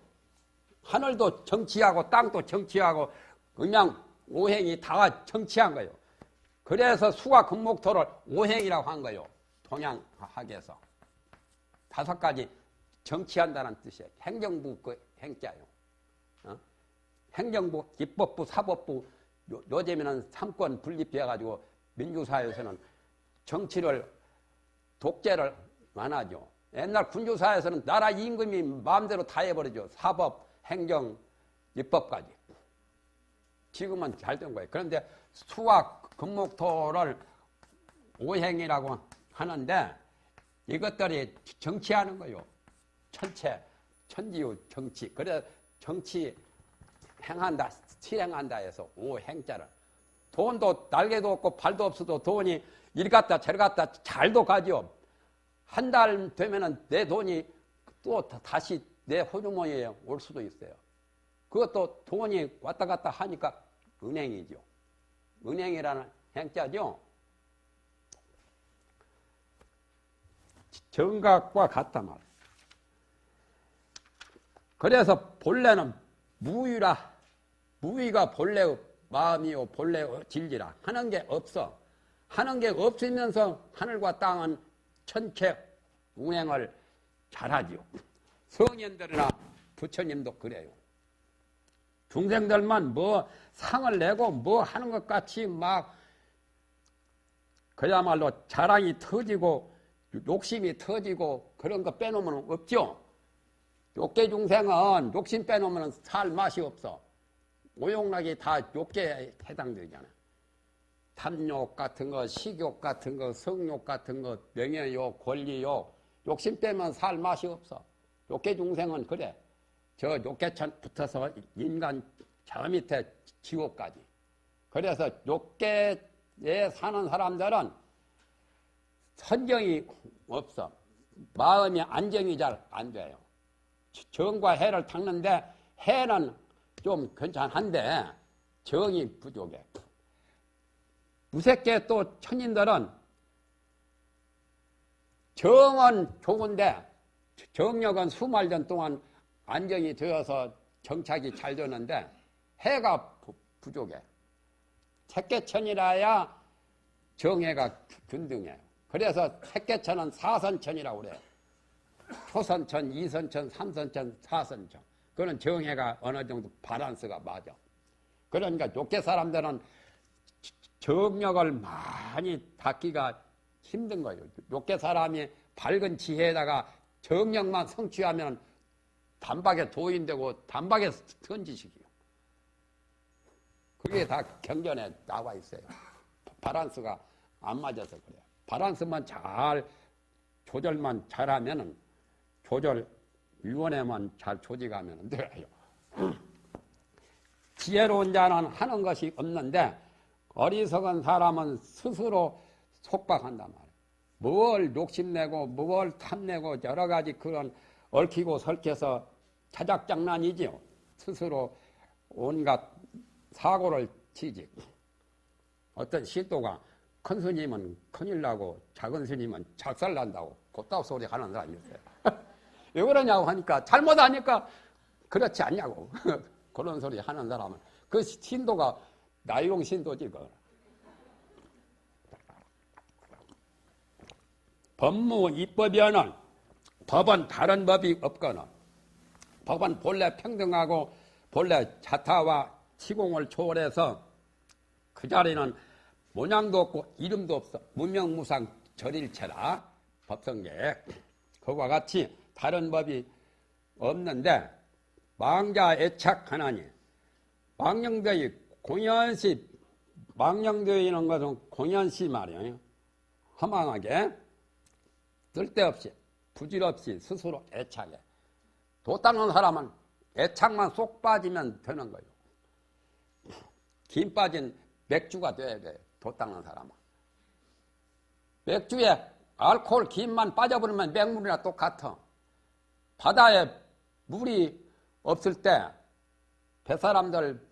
하늘도 정치하고 땅도 정치하고 음양, 오행이 다 정치한 거예요. 그래서 수화 금목토를 오행이라고 한 거예요. 동양학에서. 5가지 정치한다는 뜻이에요. 행정부 그 행자요. 행정부, 입법부, 사법부 요즘에는 3권 분립되어가지고 민주사회에서는 정치를 독재를 안 하죠. 옛날 군주사회에서는 나라 임금이 마음대로 다 해버리죠. 사법, 행정, 입법까지. 지금은 잘 된 거예요. 그런데 수와 금목토를 오행이라고 하는데 이것들이 정치하는 거예요. 천체, 천지의 정치. 그래 정치 행한다, 실행한다 해서 오행자를. 돈도 날개도 없고 발도 없어도 돈이 이리 갔다 저리 갔다 잘도 가죠. 한 달 되면은 내 돈이 또 다시 내 호주머니에 올 수도 있어요. 그것도 돈이 왔다 갔다 하니까 은행이죠. 은행이라는 행자죠. 정각과 같단 말이에요. 그래서 본래는 무위라. 무위가 본래 마음이요 본래 진리라. 하는 게 없어. 하는 게 없으면서 하늘과 땅은 천체 운행을 잘하지요. 성현들이나 부처님도 그래요. 중생들만 뭐 상을 내고 뭐 하는 것 같이 막 그야말로 자랑이 터지고 욕심이 터지고 그런 거 빼놓으면 없죠. 욕계 중생은 욕심 빼놓으면 살 맛이 없어. 오용락이 다 욕계에 해당되잖아. 탐욕 같은 거, 식욕 같은 거, 성욕 같은 거, 명예욕, 권리욕, 욕심 빼면 살 맛이 없어. 욕계 중생은 그래. 저 욕계천 붙어서 인간 저 밑에 지옥까지. 그래서 욕계에 사는 사람들은 선정이 없어. 마음이 안정이 잘 안 돼요. 정과 해를 닦는데 해는 좀 괜찮은데 정이 부족해. 무색계 또 천인들은 정은 좋은데 정력은 수말년 동안 안정이 되어서 정착이 잘 되는데 해가 부족해. 색계천이라야 정해가 균등해요. 그래서 색계천은 사선천이라고 그래요. 초선천, 이선천, 삼선천, 사선천. 그런 정해가 어느 정도 밸런스가 맞아. 그러니까 욕계 사람들은 정력을 많이 닦기가 힘든 거예요. 욕계 사람이 밝은 지혜에다가 정력만 성취하면 단박에 도인되고 단박에 선지식이요. 그게 다 경전에 나와 있어요. 밸런스가 안 맞아서 그래요. 밸런스만 잘 조절만 잘하면은 조절위원회만 잘 조직하면 돼요. 지혜로운 자는 하는 것이 없는데 어리석은 사람은 스스로 속박한단 말이에요. 뭘 욕심내고 뭘 탐내고 여러 가지 그런 얽히고 설켜서 자작장난이지요. 스스로 온갖 사고를 치지. 어떤 신도가 큰 스님은 큰일 나고 작은 스님은 작살 난다고 곧다고 소리 하는 사람이 있어요. 왜 그러냐고 하니까 잘못하니까 그렇지 않냐고 그런 소리 하는 사람은 그 신도가 나용 신도지. 법무 입법에는 법은 다른 법이 없거나 법은 본래 평등하고 본래 자타와 시공을 초월해서 그 자리는 모양도 없고 이름도 없어. 무명무상 절일체라 법성계. 그와 같이 다른 법이 없는데 망자 애착하나니 망령되이 공연시 망령되어 있는 것은 공연시 말이에요. 허망하게 쓸데없이 부질없이 스스로 애착해. 도 닦는 사람은 애착만 쏙 빠지면 되는 거예요. 김 빠진 맥주가 돼야 돼요. 도 닦는 사람은. 맥주에 알코올 김만 빠져버리면 맹물이나 똑같아. 바다에 물이 없을 때 뱃사람들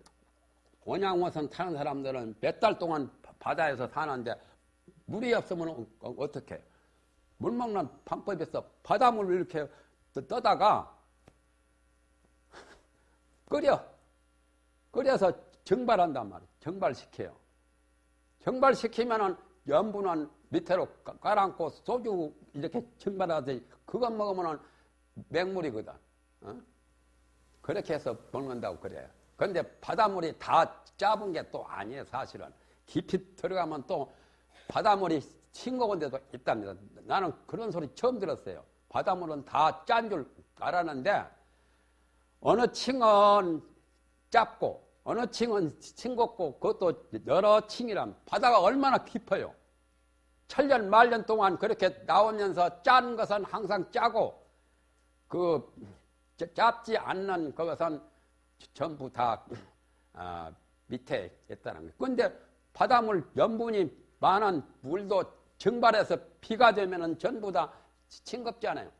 원양어선 타는 사람들은 몇 달 동안 바다에서 사는데 물이 없으면 어떻게? 물 먹는 방법에서 바닷물을 이렇게 떠다가 끓여서 정발한단 말이에요. 정발시켜요. 정발시키면은 염분은 밑으로 깔아앉고 소주 이렇게 정발하듯이 그거 먹으면은 맹물이거든. 어? 그렇게 해서 먹는다고 그래요. 그런데 바닷물이 다 짜은 게 또 아니에요, 사실은. 깊이 들어가면 또 바닷물이 싱거운 데도 있답니다. 나는 그런 소리 처음 들었어요. 바닷물은 다 짠 줄 알았는데 어느 층은 짭고 어느 층은 싱겁고 그것도 여러 층이란 바다가 얼마나 깊어요. 천년 만년 동안 그렇게 나오면서 짠 것은 항상 짜고 그 짭지 않는 그것은 전부 다 밑에 있다는 거예요. 그런데 바닷물 염분이 많은 물도 정발해서 비가 되면은 전부 다 싱겁잖아요.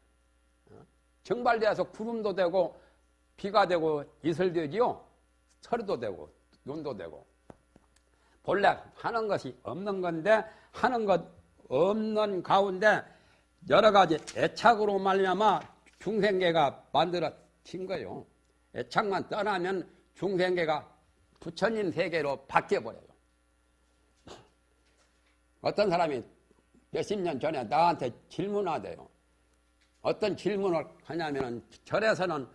정발돼서 구름도 되고 비가 되고 이슬 되지요. 서리도 되고 눈도 되고. 본래 하는 것이 없는 건데 하는 것 없는 가운데 여러 가지 애착으로 말미암아 중생계가 만들어진 거예요. 애착만 떠나면 중생계가 부처님 세계로 바뀌어버려요. 어떤 사람이 몇십 년 전에 나한테 질문하대요. 어떤 질문을 하냐면 절에서는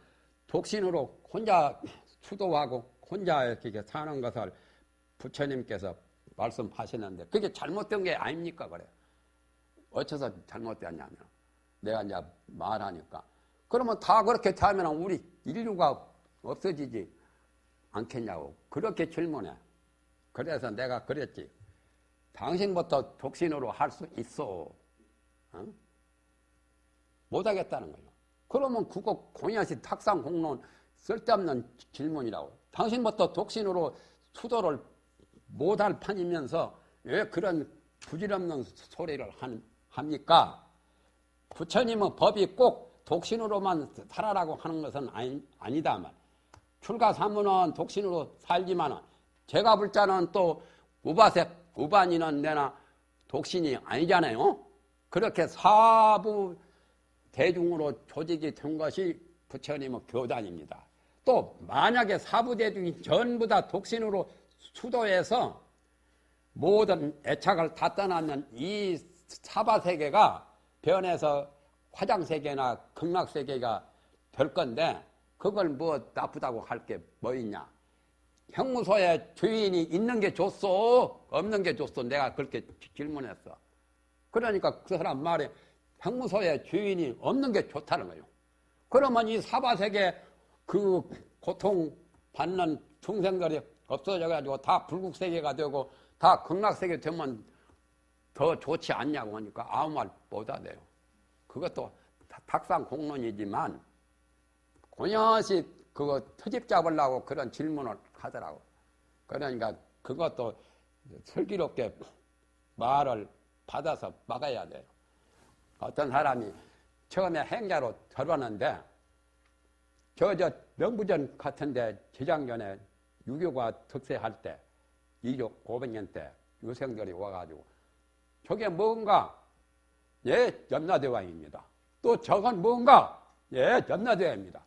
독신으로 혼자 수도하고 혼자 이렇게 사는 것을 부처님께서 말씀하시는데 그게 잘못된 게 아닙니까? 그래요. 어째서 잘못되었냐면 내가 이제 말하니까 그러면 다 그렇게 하면 우리 인류가 없어지지 않겠냐고 그렇게 질문해. 그래서 내가 그랬지. 당신부터 독신으로 할 수 있어. 어? 못하겠다는 거예요. 그러면 그거 공연시 탁상 공론 쓸데없는 질문이라고. 당신부터 독신으로 수도를 못할 판이면서 왜 그런 부질없는 소리를 합니까? 부처님은 법이 꼭 독신으로만 살아라고 하는 것은 아니다 말. 출가사무는 독신으로 살지만 제가 볼 자는 또 우반이는 내나 독신이 아니잖아요. 그렇게 사부 대중으로 조직이 된 것이 부처님의 교단입니다. 또 만약에 사부 대중이 전부 다 독신으로 수도해서 모든 애착을 다 떠나면 이 사바세계가 변해서 화장세계나 극락세계가 될 건데 그걸 뭐 나쁘다고 할 게 뭐 있냐. 형무소에 주인이 있는 게 좋소? 없는 게 좋소? 내가 그렇게 질문했어. 그러니까 그 사람 말에 형무소에 주인이 없는 게 좋다는 거예요. 그러면 이 사바세계 그 고통받는 중생들이 없어져가지고 다 불국세계가 되고 다 극락세계 되면 더 좋지 않냐고 하니까 아무 말 못하대요. 그것도 탁상 공론이지만 공연시 그거 트집 잡으려고 그런 질문을 하더라고. 그러니까 그것도 슬기롭게 말을 받아서 막아야 돼요. 어떤 사람이 처음에 행자로 들어왔는데 저 명부전 같은데 재작년에 유교가 득세할 때 2조 500년 때 유생들이 와가지고 저게 뭔가? 예, 염라대왕입니다. 또 저건 뭔가? 예, 염라대왕입니다.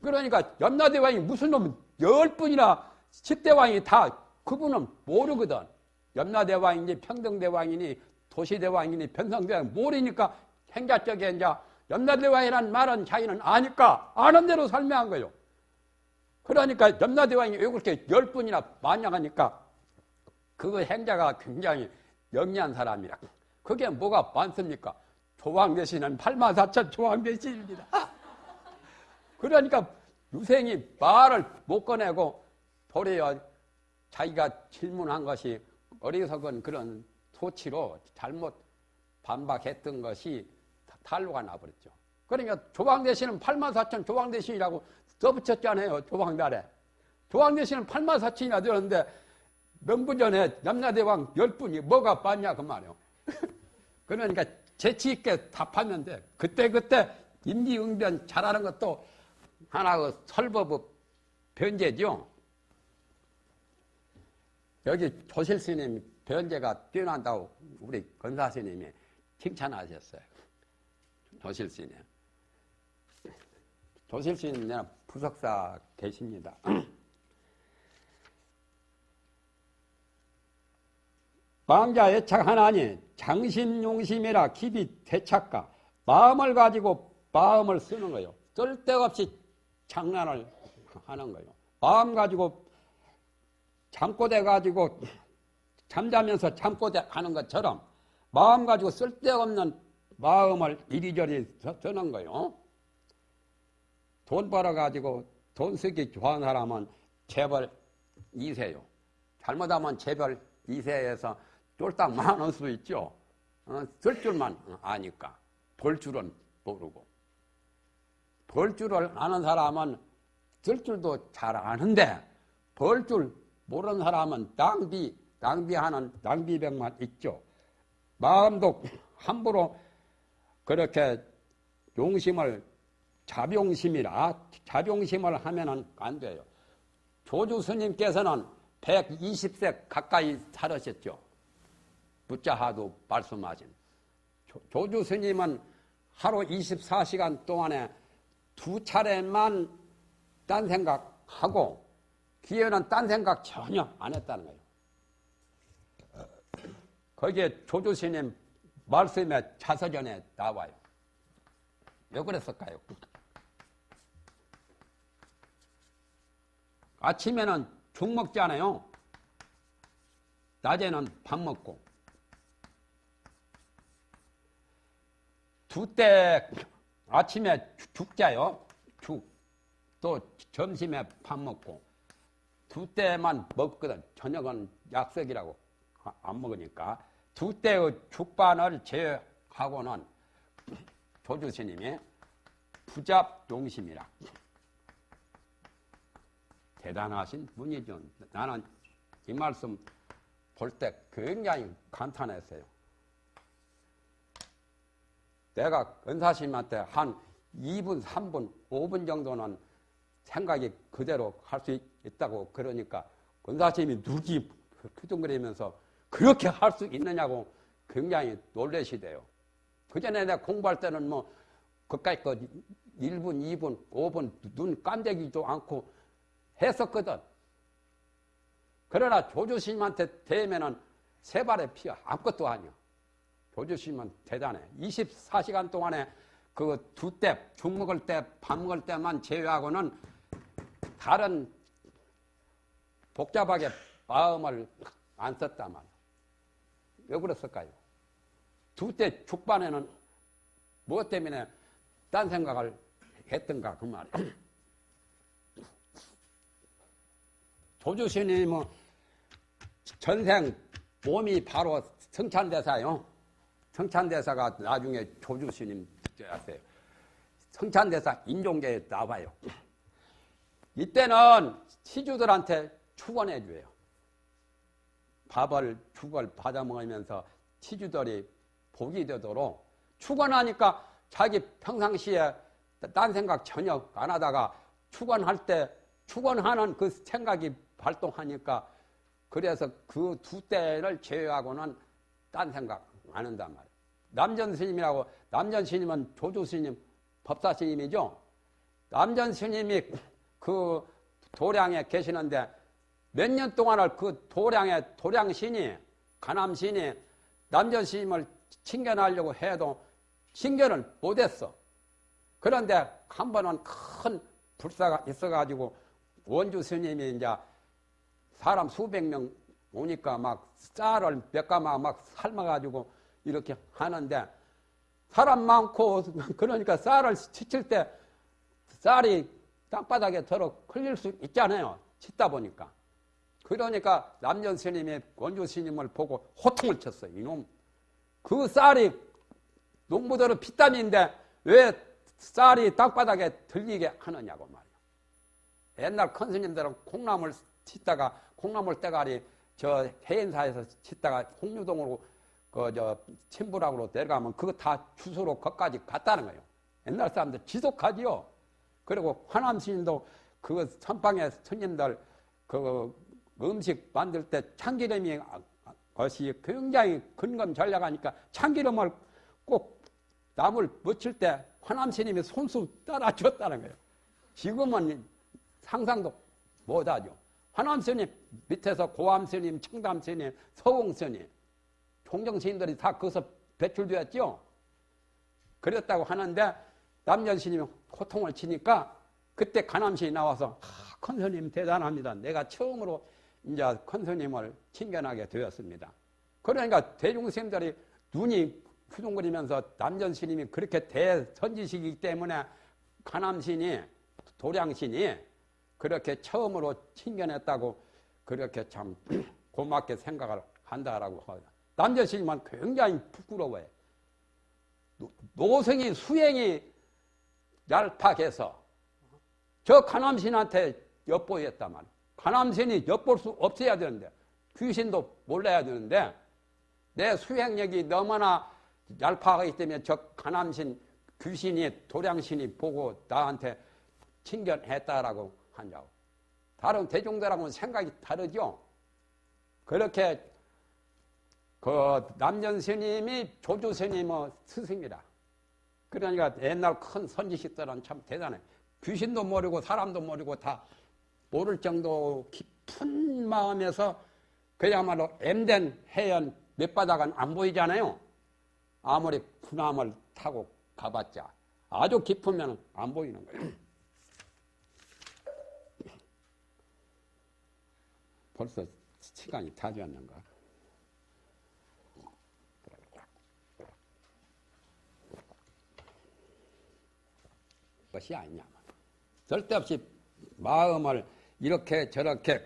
그러니까 염라대왕이 무슨 놈 10분이나 10대왕이 다 그분은 모르거든. 염라대왕이니 평등대왕이니 도시대왕이니 변성대왕 모르니까 행자 쪽에 이제 염라대왕이라는 말은 자기는 아니까 아는 대로 설명한 거예요. 그러니까 염라대왕이 왜 그렇게 10분이나 만약하니까 그 행자가 굉장히 영리한 사람이라. 그게 뭐가 많습니까? 조왕대신은 84,000 조왕대신입니다. 그러니까 유생이 말을 못 꺼내고 도리어 자기가 질문한 것이 어리석은 그런 소치로 잘못 반박했던 것이 탈로가 나버렸죠. 그러니까 조광대신은 84,000 조광대신이라고 써붙였잖아요. 조광달에. 조광대신은 84,000이나 되었는데 명부전에 남자대왕 10분이 뭐가 빠냐 그 말이에요. 그러니까 재치있게 답하는데 그때그때 임기응변 잘하는 것도 하나의 설법의 변제죠. 여기 조실스님 변제가 뛰어난다고 우리 건사스님이 칭찬하셨어요. 조실스님. 조실스님 부석사 계십니다. 망자 애착 하나니 장심용심이라 깊이 대착가 마음을 가지고 마음을 쓰는 거예요. 쓸데없이 장난을 하는 거예요. 마음 가지고 잠꼬대 가지고 잠자면서 잠꼬대 하는 것처럼 마음 가지고 쓸데없는 마음을 이리저리 쓰는 거예요. 돈 벌어가지고 돈 쓰기 좋아하는 사람은 재벌 2세요. 잘못하면 재벌 2세에서 쫄딱 망할 수 있죠. 쓸 줄만 아니까. 벌 줄은 모르고. 벌 줄을 아는 사람은 쓸 줄도 잘 아는데 벌 줄 모르는 사람은 낭비하는 낭비병만 있죠. 마음도 함부로 그렇게 용심을 자병심을 하면은 안 돼요. 조주 스님께서는 120세 가까이 살으셨죠. 부자하도 말씀하신. 조주 스님은 하루 24시간 동안에 2차례만 딴 생각하고 기회는 딴 생각 전혀 안 했다는 거예요. 거기에 조주 스님 말씀에 자서전에 나와요. 왜 그랬을까요? 아침에는 죽 먹잖아요. 낮에는 밥 먹고. 두 때 아침에 죽 자요. 죽. 또 점심에 밥 먹고. 두 때만 먹거든. 저녁은 약속이라고 안 먹으니까. 두 때의 죽반을 제외하고는 조주 스님이 부잡용심이라. 대단하신 분이죠. 나는 이 말씀 볼 때 굉장히 감탄했어요. 내가 은사스님한테 한 2분, 3분, 5분 정도는 생각이 그대로 할 수 있다고 그러니까 은사스님이 눈이 푸둥거리면서 그렇게 할 수 있느냐고 굉장히 놀라시대요. 그전에 내가 공부할 때는 뭐 그까이 거 1분, 2분, 5분 눈 깜대기도 않고 했었거든. 그러나 조주스님한테 대면은 세 발의 피가 아무것도 아니야. 조주스님은 대단해. 24시간 동안에 그 두 때, 죽 먹을 때, 밥 먹을 때만 제외하고는 다른 복잡하게 마음을 안 썼단 말이야. 왜 그랬을까요? 두 때 죽반에는 무엇 때문에 딴 생각을 했던가 그 말이야. 조주스님은 전생 몸이 바로 성찬대사요. 성찬대사가 나중에 조주스님 되었어요. 성찬대사 인종계에 나와요. 이때는 시주들한테 축원해줘요. 밥을, 죽을 받아 먹으면서 시주들이 복이 되도록 축원하니까 자기 평상시에 딴 생각 전혀 안 하다가 축원할 때 축원하는 그 생각이 발동하니까 그래서 그 두 때를 제외하고는 딴 생각 안 한단 말이에요. 남전 스님이라고, 남전 스님은 조주 스님, 법사 스님이죠. 남전 스님이 그 도량에 계시는데 몇 년 동안을 그 도량의 도량신이, 가남신이 남전 스님을 칭견하려고 해도 칭견을 못했어. 그런데 한 번은 큰 불사가 있어가지고 원주 스님이 이제 사람 수백 명 오니까 막 쌀을 몇 가마 막 삶아가지고 이렇게 하는데 사람 많고 그러니까 쌀을 지칠 때 쌀이 땅바닥에 들어 흘릴 수 있잖아요. 짓다 보니까. 그러니까 남전 스님이 원주 스님을 보고 호통을 쳤어요. 이놈, 그 쌀이 농부들은 피땀인데 왜 쌀이 땅바닥에 들리게 하느냐고 말이에요. 옛날 큰 스님들은 콩나물 짓다가 콩나물 대가리 저 해인사에서 짓다가 홍류동으로 침부락으로 내려가면 그거 다 주소로 거기까지 갔다는 거예요. 옛날 사람들 지속하지요. 그리고 화남 스님도 그 선방의 스님들 그 음식 만들 때 참기름이 것이 굉장히 근검 전략하니까 참기름을 꼭 나물 묻힐 때 화남 스님이 손수 따라 줬다는 거예요. 지금은 상상도 못하죠. 화남 스님 밑에서 고암 스님, 청담 스님, 서공 스님, 종정 스님들이 다 거기서 배출되었죠. 그랬다고 하는데 남전 스님이 호통을 치니까 그때 가남 스님이 나와서 큰 스님 대단합니다. 내가 처음으로 이제 큰 스님을 친견하게 되었습니다. 그러니까 대중 스님들이 눈이 후둥거리면서 남전 스님이 그렇게 대선지시이기 때문에 가남 스님이 도량 스님이 그렇게 처음으로 친견했다고 그렇게 참 고맙게 생각을 한다라고 하죠. 남전 스님은 굉장히 부끄러워요. 노성이 수행이 얄팍해서 저 가남신한테 엿보였단 말이에요. 가남신이 엿볼 수 없어야 되는데 귀신도 몰라야 되는데 내 수행력이 너무나 얄팍하기 때문에 저 가남신 귀신이 도량신이 보고 나한테 친견했다라고 하냐고. 다른 대중들하고는 생각이 다르죠. 그렇게 그 남전 스님이 조주 스님의 스승이라. 그러니까 옛날 큰 선지식들은 참 대단해. 귀신도 모르고 사람도 모르고 다 모를 정도 깊은 마음에서 그야말로 엠된 해연 밑바닥은 안 보이잖아요. 아무리 군함을 타고 가봤자 아주 깊으면 안 보이는 거예요. 벌써 시간이 다 되었는가? 것이 아니냐. 쓸데없이 마음을 이렇게 저렇게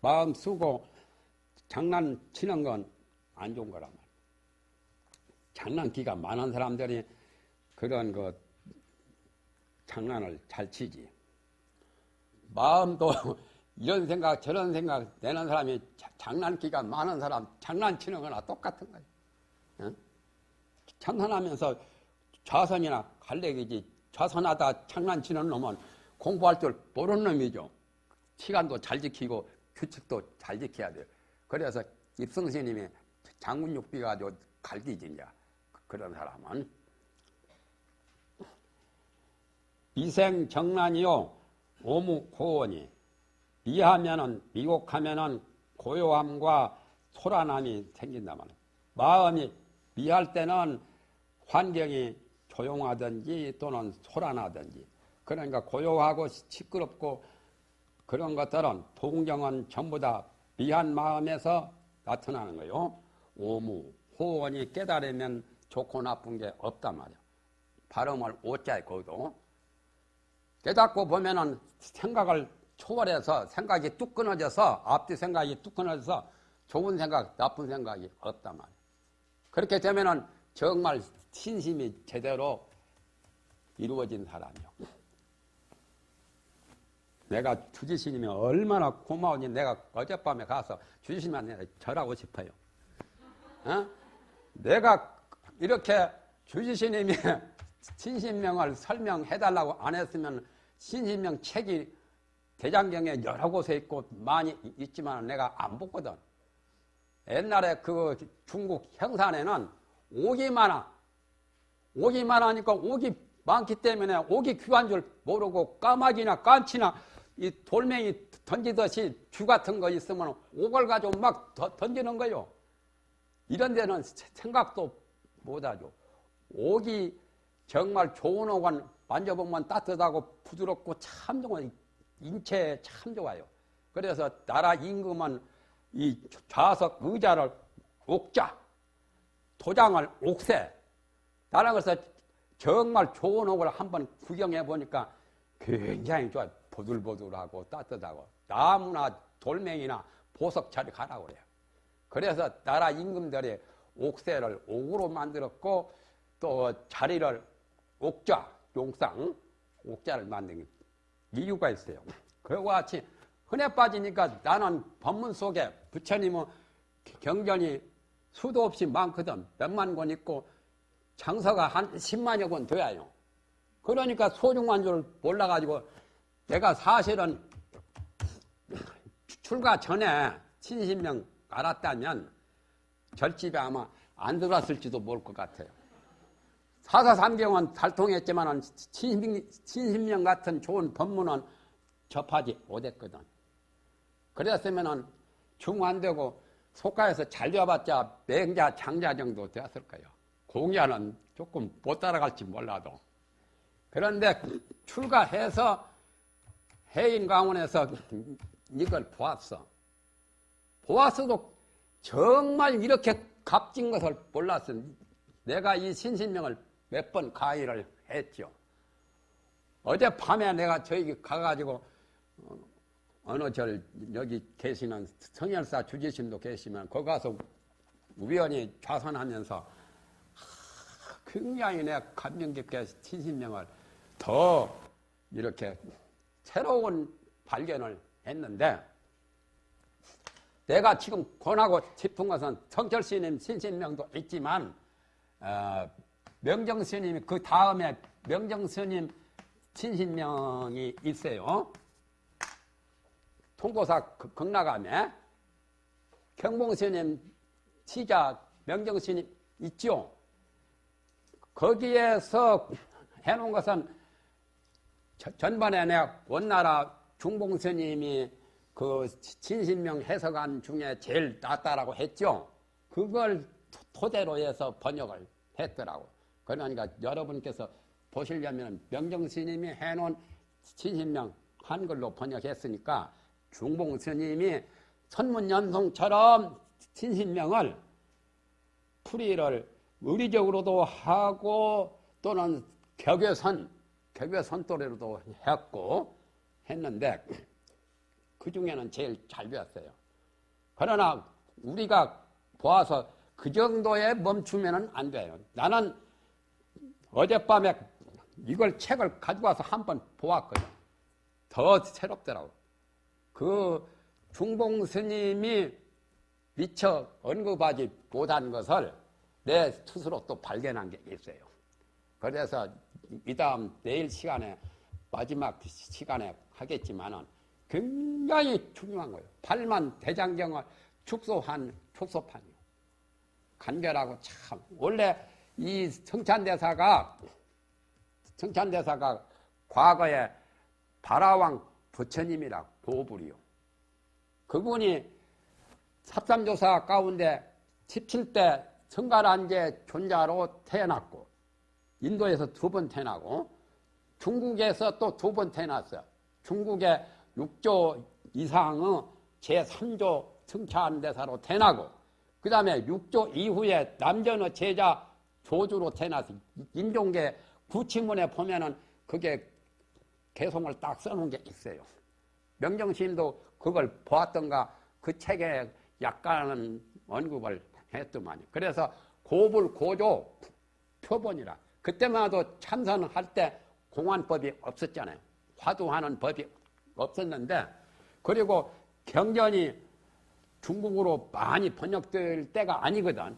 마음 쓰고 장난치는 건 안 좋은 거란 말이에요. 장난기가 많은 사람들이 그런 그 장난을 잘 치지. 마음도 이런 생각 저런 생각 내는 사람이 장난기가 많은 사람 장난치는 거나 똑같은 거예요. 응? 장난하면서 좌선이나 갈래기지 좌선하다 장난치는 놈은 공부할 줄 모르는 놈이죠. 시간도 잘 지키고 규칙도 잘 지켜야 돼요. 그래서 입성스님이 장군육비 가지고 갈기지냐. 그런 사람은 미생정난이요 오무고원이 미하면은 미혹하면은 고요함과 소란함이 생긴다 말이에요. 마음이 미할 때는 환경이 조용하든지 또는 소란하든지 그러니까 고요하고 시끄럽고 그런 것들은 동정은 전부 다 미한 마음에서 나타나는 거예요. 오무, 호원이 깨달으면 좋고 나쁜 게 없단 말이에요. 발음을 오자에 거도 깨닫고 보면은 생각을 초월해서 생각이 뚝 끊어져서 앞뒤 생각이 뚝 끊어져서 좋은 생각, 나쁜 생각이 없단 말이에요. 그렇게 되면은 정말 신심이 제대로 이루어진 사람이요. 내가 주지스님이 얼마나 고마운지 내가 어젯밤에 가서 주지스님한테 절하고 싶어요. 어? 내가 이렇게 주지스님이 신신명을 설명해달라고 안 했으면 신신명 책이 대장경에 여러 곳에 있고 많이 있지만 내가 안 봤거든. 옛날에 그 중국 형산에는 옥이 많아. 옥이 많으니까 옥이 많기 때문에 옥이 귀한 줄 모르고 까마귀나 깐치나 이 돌멩이 던지듯이 쥐 같은 거 있으면 옥을 가지고 막 던지는 거요. 이런 데는 생각도 못하죠. 옥이 정말 좋은 옥은 만져보면 따뜻하고 부드럽고 참 좋은 인체에 참 좋아요. 그래서 나라 임금은 이 좌석 의자를 옥자, 도장을 옥새. 나는 그래서 정말 좋은 옥을 한번 구경해 보니까 굉장히 좋아요. 보들보들하고 따뜻하고 나무나 돌멩이나 보석 자리 가라고 그래요. 그래서 나라 임금들이 옥새를 옥으로 만들었고 또 자리를 옥좌, 용상, 옥좌를 만든 이유가 있어요. 그와 같이 흔해 빠지니까 나는 법문 속에 부처님은 경전이 수도 없이 많거든. 몇만 권 있고 장서가 한 10만여 권 돼요. 그러니까 소중한 줄 몰라가지고 내가 사실은 출가 전에 친신명 알았다면 절집에 아마 안 들어왔을지도 모를 것 같아요. 사사삼경은 달통했지만 친신명 같은 좋은 법문은 접하지 못했거든. 그랬으면 중안되고 속가에서 잘 되어봤자 맹자, 장자 정도 되었을 거예요. 공자는 조금 못 따라갈지 몰라도. 그런데 출가해서 해인광원에서 이걸 보았어. 보았어도 정말 이렇게 값진 것을 몰랐어. 내가 이 신신명을 몇 번 가의를 했죠. 어젯밤에 내가 저기 가가지고 어느 여기 계시는 성열사 주지심도 계시면 거기 가서 우연히 좌선하면서 굉장히 내가 감명 깊게 신신명을 더 이렇게 새로운 발견을 했는데 내가 지금 권하고 싶은 것은 성철스님 신신명도 있지만 명정스님이 그 다음에 명정스님 신신명이 있어요. 통고사 극락암에 경봉스님 시자 명정스님 있죠. 거기에서 해놓은 것은 전반에 내가 원나라 중봉스님이 그 신신명 해석안 중에 제일 낫다라고 했죠. 그걸 토대로 해서 번역을 했더라고. 그러니까 여러분께서 보시려면 명정스님이 해놓은 신신명 한글로 번역했으니까 중봉스님이 선문연송처럼 신신명을 풀이를 의리적으로도 하고 또는 격외선도로도 했고 했는데 그 중에는 제일 잘 배웠어요. 그러나 우리가 보아서 그 정도에 멈추면 안 돼요. 나는 어젯밤에 이걸 책을 가지고 와서 한번 보았거든. 더 새롭더라고. 그 중봉스님이 미처 언급하지 못한 것을 내 스스로 또 발견한 게 있어요. 그래서 이 다음 내일 시간에 마지막 시간에 하겠지만은 굉장히 중요한 거예요. 팔만 대장경을 축소한 축소판이요. 간결하고 참 원래 이 성찬대사가 과거에 바라왕 부처님이라 고불이요. 그분이 삽삼조사 가운데 17대 성가란제 존자로 태어났고 인도에서 2번 태어나고 중국에서 또 2번 태어났어요. 중국의 6조 이상의 제3조 성찬대사로 태어나고 그 다음에 6조 이후에 남전의 제자 조주로 태어났어요. 인종계 구치문에 보면은 그게 개송을 딱 써놓은 게 있어요. 명정스님도 그걸 보았던가 그 책에 약간은 언급을 했더만요. 그래서 고불 고조 표본이라 그때만 해도 참선할 때 공안법이 없었잖아요. 화두하는 법이 없었는데 그리고 경전이 중국어로 많이 번역될 때가 아니거든.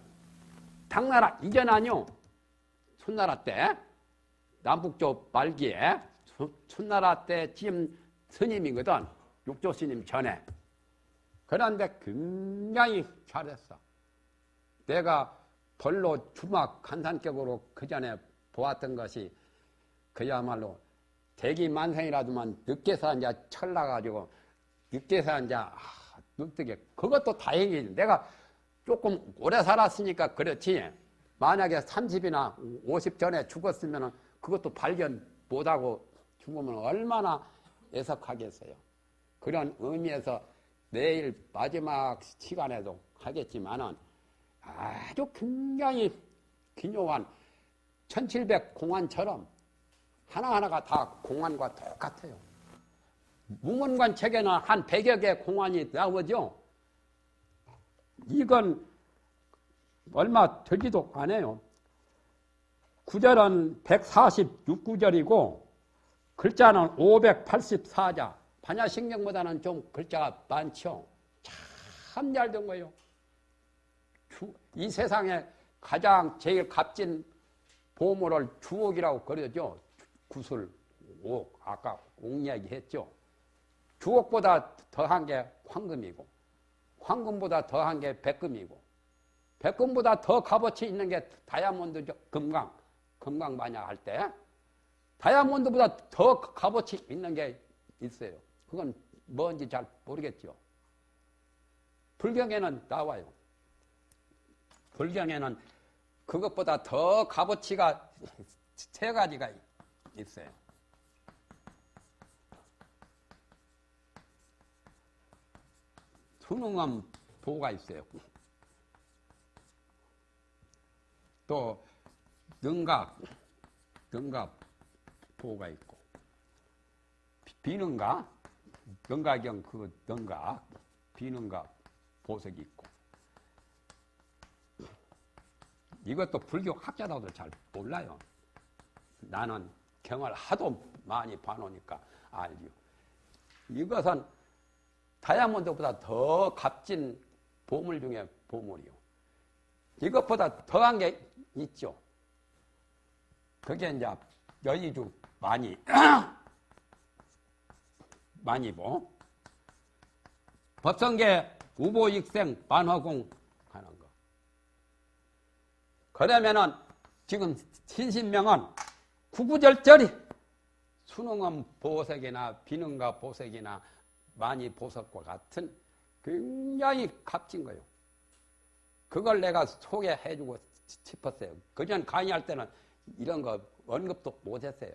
당나라 이전 아니요. 순나라 때 남북조 말기에 순나라 때 지금 스님이거든. 육조 스님 전에. 그런데 굉장히 잘했어. 내가 벌로 주막 간산격으로 그 전에 보았던 것이 그야말로 대기만성이라도만 늦게서 이제 철나가지고 늦게서 이제 눈뜨게 그것도 다행이지. 내가 조금 오래 살았으니까 그렇지. 만약에 30이나 50 전에 죽었으면 그것도 발견 못하고 죽으면 얼마나 애석하겠어요. 그런 의미에서 내일 마지막 시간에도 하겠지만은 아주 굉장히 기묘한 1700 공안처럼 하나하나가 다 공안과 똑같아요. 무문관 책에는 한 100여 개 공안이 나오죠. 이건 얼마 되지도 않아요. 구절은 146구절이고 글자는 584자. 반야신경보다는 좀 글자가 많죠. 참 잘 된 거예요. 이 세상에 가장 제일 값진 보물을 주옥이라고 그러죠. 구슬, 옥, 아까 옥 이야기했죠. 주옥보다 더한 게 황금이고 황금보다 더한 게 백금이고 백금보다 더 값어치 있는 게 다이아몬드죠. 금강 만약 할 때 다이아몬드보다 더 값어치 있는 게 있어요. 그건 뭔지 잘 모르겠죠. 불경에는 나와요. 불경에는 그것보다 더 값어치가 3가지가 있어요. 순응암 보가 있어요. 또 능각 보가 있고 비능각 능각경 그 능각 비능각 보석이 있고 이것도 불교 학자들도 잘 몰라요. 나는 경을 하도 많이 봐놓으니까 알죠. 이것은 다이아몬드보다 더 값진 보물 중에 보물이요. 이것보다 더한 게 있죠. 그게 이제 여의주 많이 보. 법성계 우보익생 만화공 하는 거. 그러면은 지금 신신명은 구구절절히 순응암 보석이나 비능가 보석이나 많이 보석과 같은 굉장히 값진 거예요. 그걸 내가 소개해주고 싶었어요. 그전 강의할 때는 이런 거 언급도 못했어요.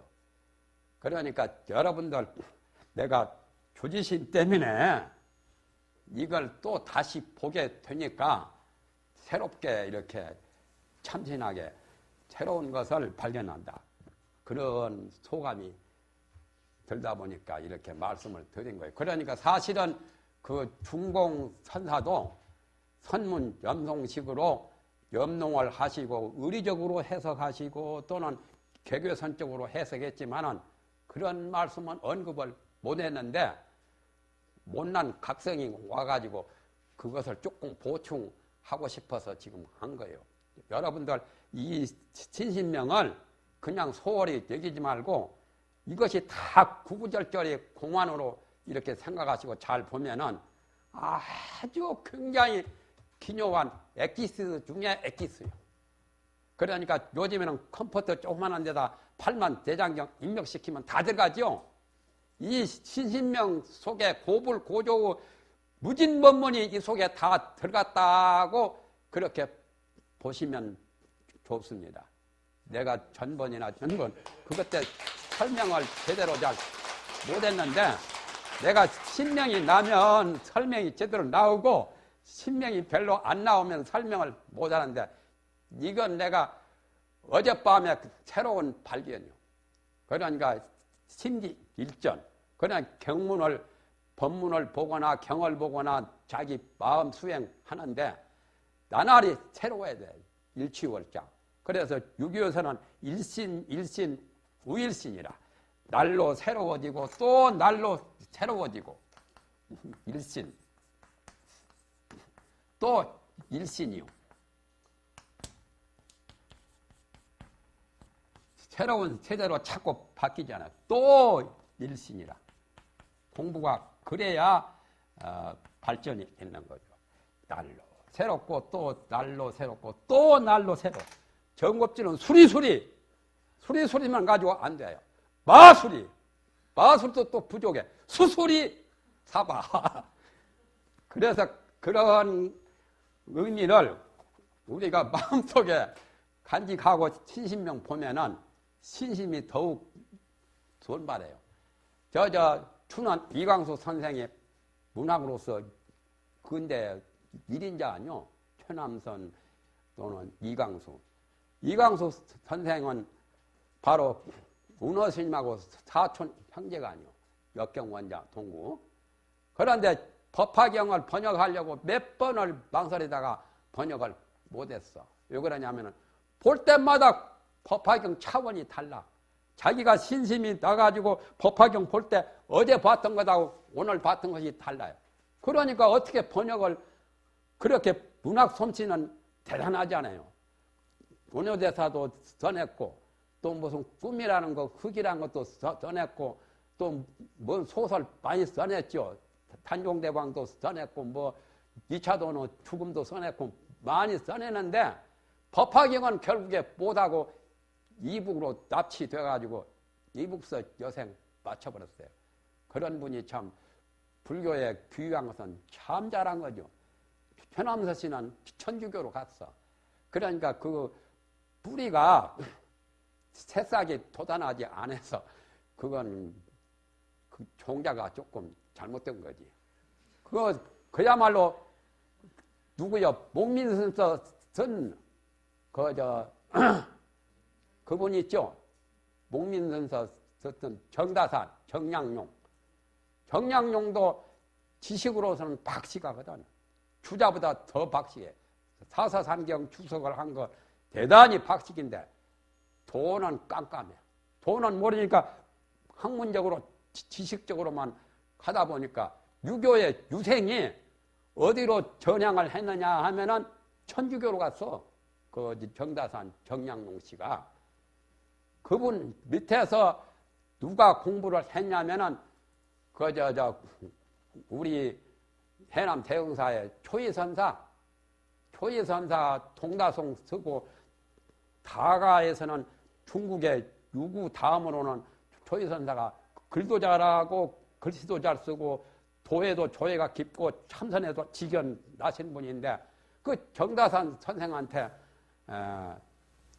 그러니까 여러분들 내가 조지심 때문에 이걸 또 다시 보게 되니까 새롭게 이렇게 참신하게 새로운 것을 발견한다. 그런 소감이 들다 보니까 이렇게 말씀을 드린 거예요. 그러니까 사실은 그 중공선사도 선문 염송식으로 염농을 하시고 의리적으로 해석하시고 또는 개교선적으로 해석했지만은 그런 말씀은 언급을 못했는데 못난 각성이 와가지고 그것을 조금 보충하고 싶어서 지금 한 거예요. 여러분들 이 신신명을 그냥 소홀히 여기지 말고 이것이 다 구구절절히 공안으로 이렇게 생각하시고 잘 보면은 아주 굉장히 기묘한 엑기스 중에 엑기스요. 그러니까 요즘에는 컴퓨터 조그만한 데다 팔만 대장경 입력시키면 다 들어가죠. 이 신신명 속에 고불 고조 무진법문이 이 속에 다 들어갔다고 그렇게 보시면 좋습니다. 내가 전번 그것 때 설명을 제대로 잘 못했는데 내가 신명이 나면 설명이 제대로 나오고 신명이 별로 안 나오면 설명을 못하는데 이건 내가 어젯밤에 새로운 발견이요. 그러니까 심지일전 그냥 경문을 법문을 보거나 경을 보거나 자기 마음 수행하는데 나날이 새로워야 돼. 일취월장. 그래서 유교에서는 일신 우일신이라 날로 새로워지고 또 날로 새로워지고 일신 또 일신이요. 새로운 세대로 자꾸 바뀌잖아요. 또 일신이라. 공부가 그래야 발전이 있는 거죠. 날로 새롭고 또 날로 새롭고 또 날로 새로. 정급지는 수리수리만 가지고 안 돼요. 마술도 또 부족해. 수수리 사바. 그래서 그런 의미를 우리가 마음속에 간직하고 신신명 보면은 신심이 더욱 손발해요. 추는 이광수 선생의 문학으로서 근대 1인자 아니요. 최남선 또는 이광수 선생은 바로 운어 스님하고 사촌 형제가 아니오. 역경원자 동구. 그런데 법화경을 번역하려고 몇 번을 망설이다가 번역을 못했어. 왜 그러냐면은 볼 때마다 법화경 차원이 달라. 자기가 신심이 나가지고 법화경 볼 때 어제 봤던 것하고 오늘 봤던 것이 달라요. 그러니까 어떻게 번역을 그렇게 문학 솜씨는 대단하잖아요. 원효대사도 써냈고 또 무슨 꿈이라는 거 흙이라는 것도 써냈고 또 뭐 소설 많이 써냈죠. 탄종대왕도 써냈고 뭐 2차도는 죽음도 써냈고 많이 써내는데 법화경은 결국에 못하고 이북으로 납치돼가지고 이북서 여생 맞춰버렸어요. 그런 분이 참 불교에 귀한 것은 참 잘한 거죠. 현암서 씨는 천주교로 갔어. 그러니까 그 뿌리가 새싹이 돋아나지 않아서 그건 그 종자가 조금 잘못된 거지. 그야말로 누구요? 목민선서 쓴 그분 있죠? 목민선서 썼던 정다산, 정량용. 정량용도 지식으로서는 박시가거든. 주자보다 더 박시해. 사사삼경 주석을 한 거 대단히 박식인데 도는 깜깜해. 도는 모르니까 학문적으로 지식적으로만 하다 보니까 유교의 유생이 어디로 전향을 했느냐 하면은 천주교로 갔어. 그 정다산 정량용 씨가. 그분 밑에서 누가 공부를 했냐면은 우리 해남 대흥사의 초이선사 동다송 쓰고 다가에서는 중국의 유구 다음으로는 초이선사가 글도 잘하고 글씨도 잘 쓰고 도에도 조예가 깊고 참선에도 직연 나신 분인데 그 정다산 선생한테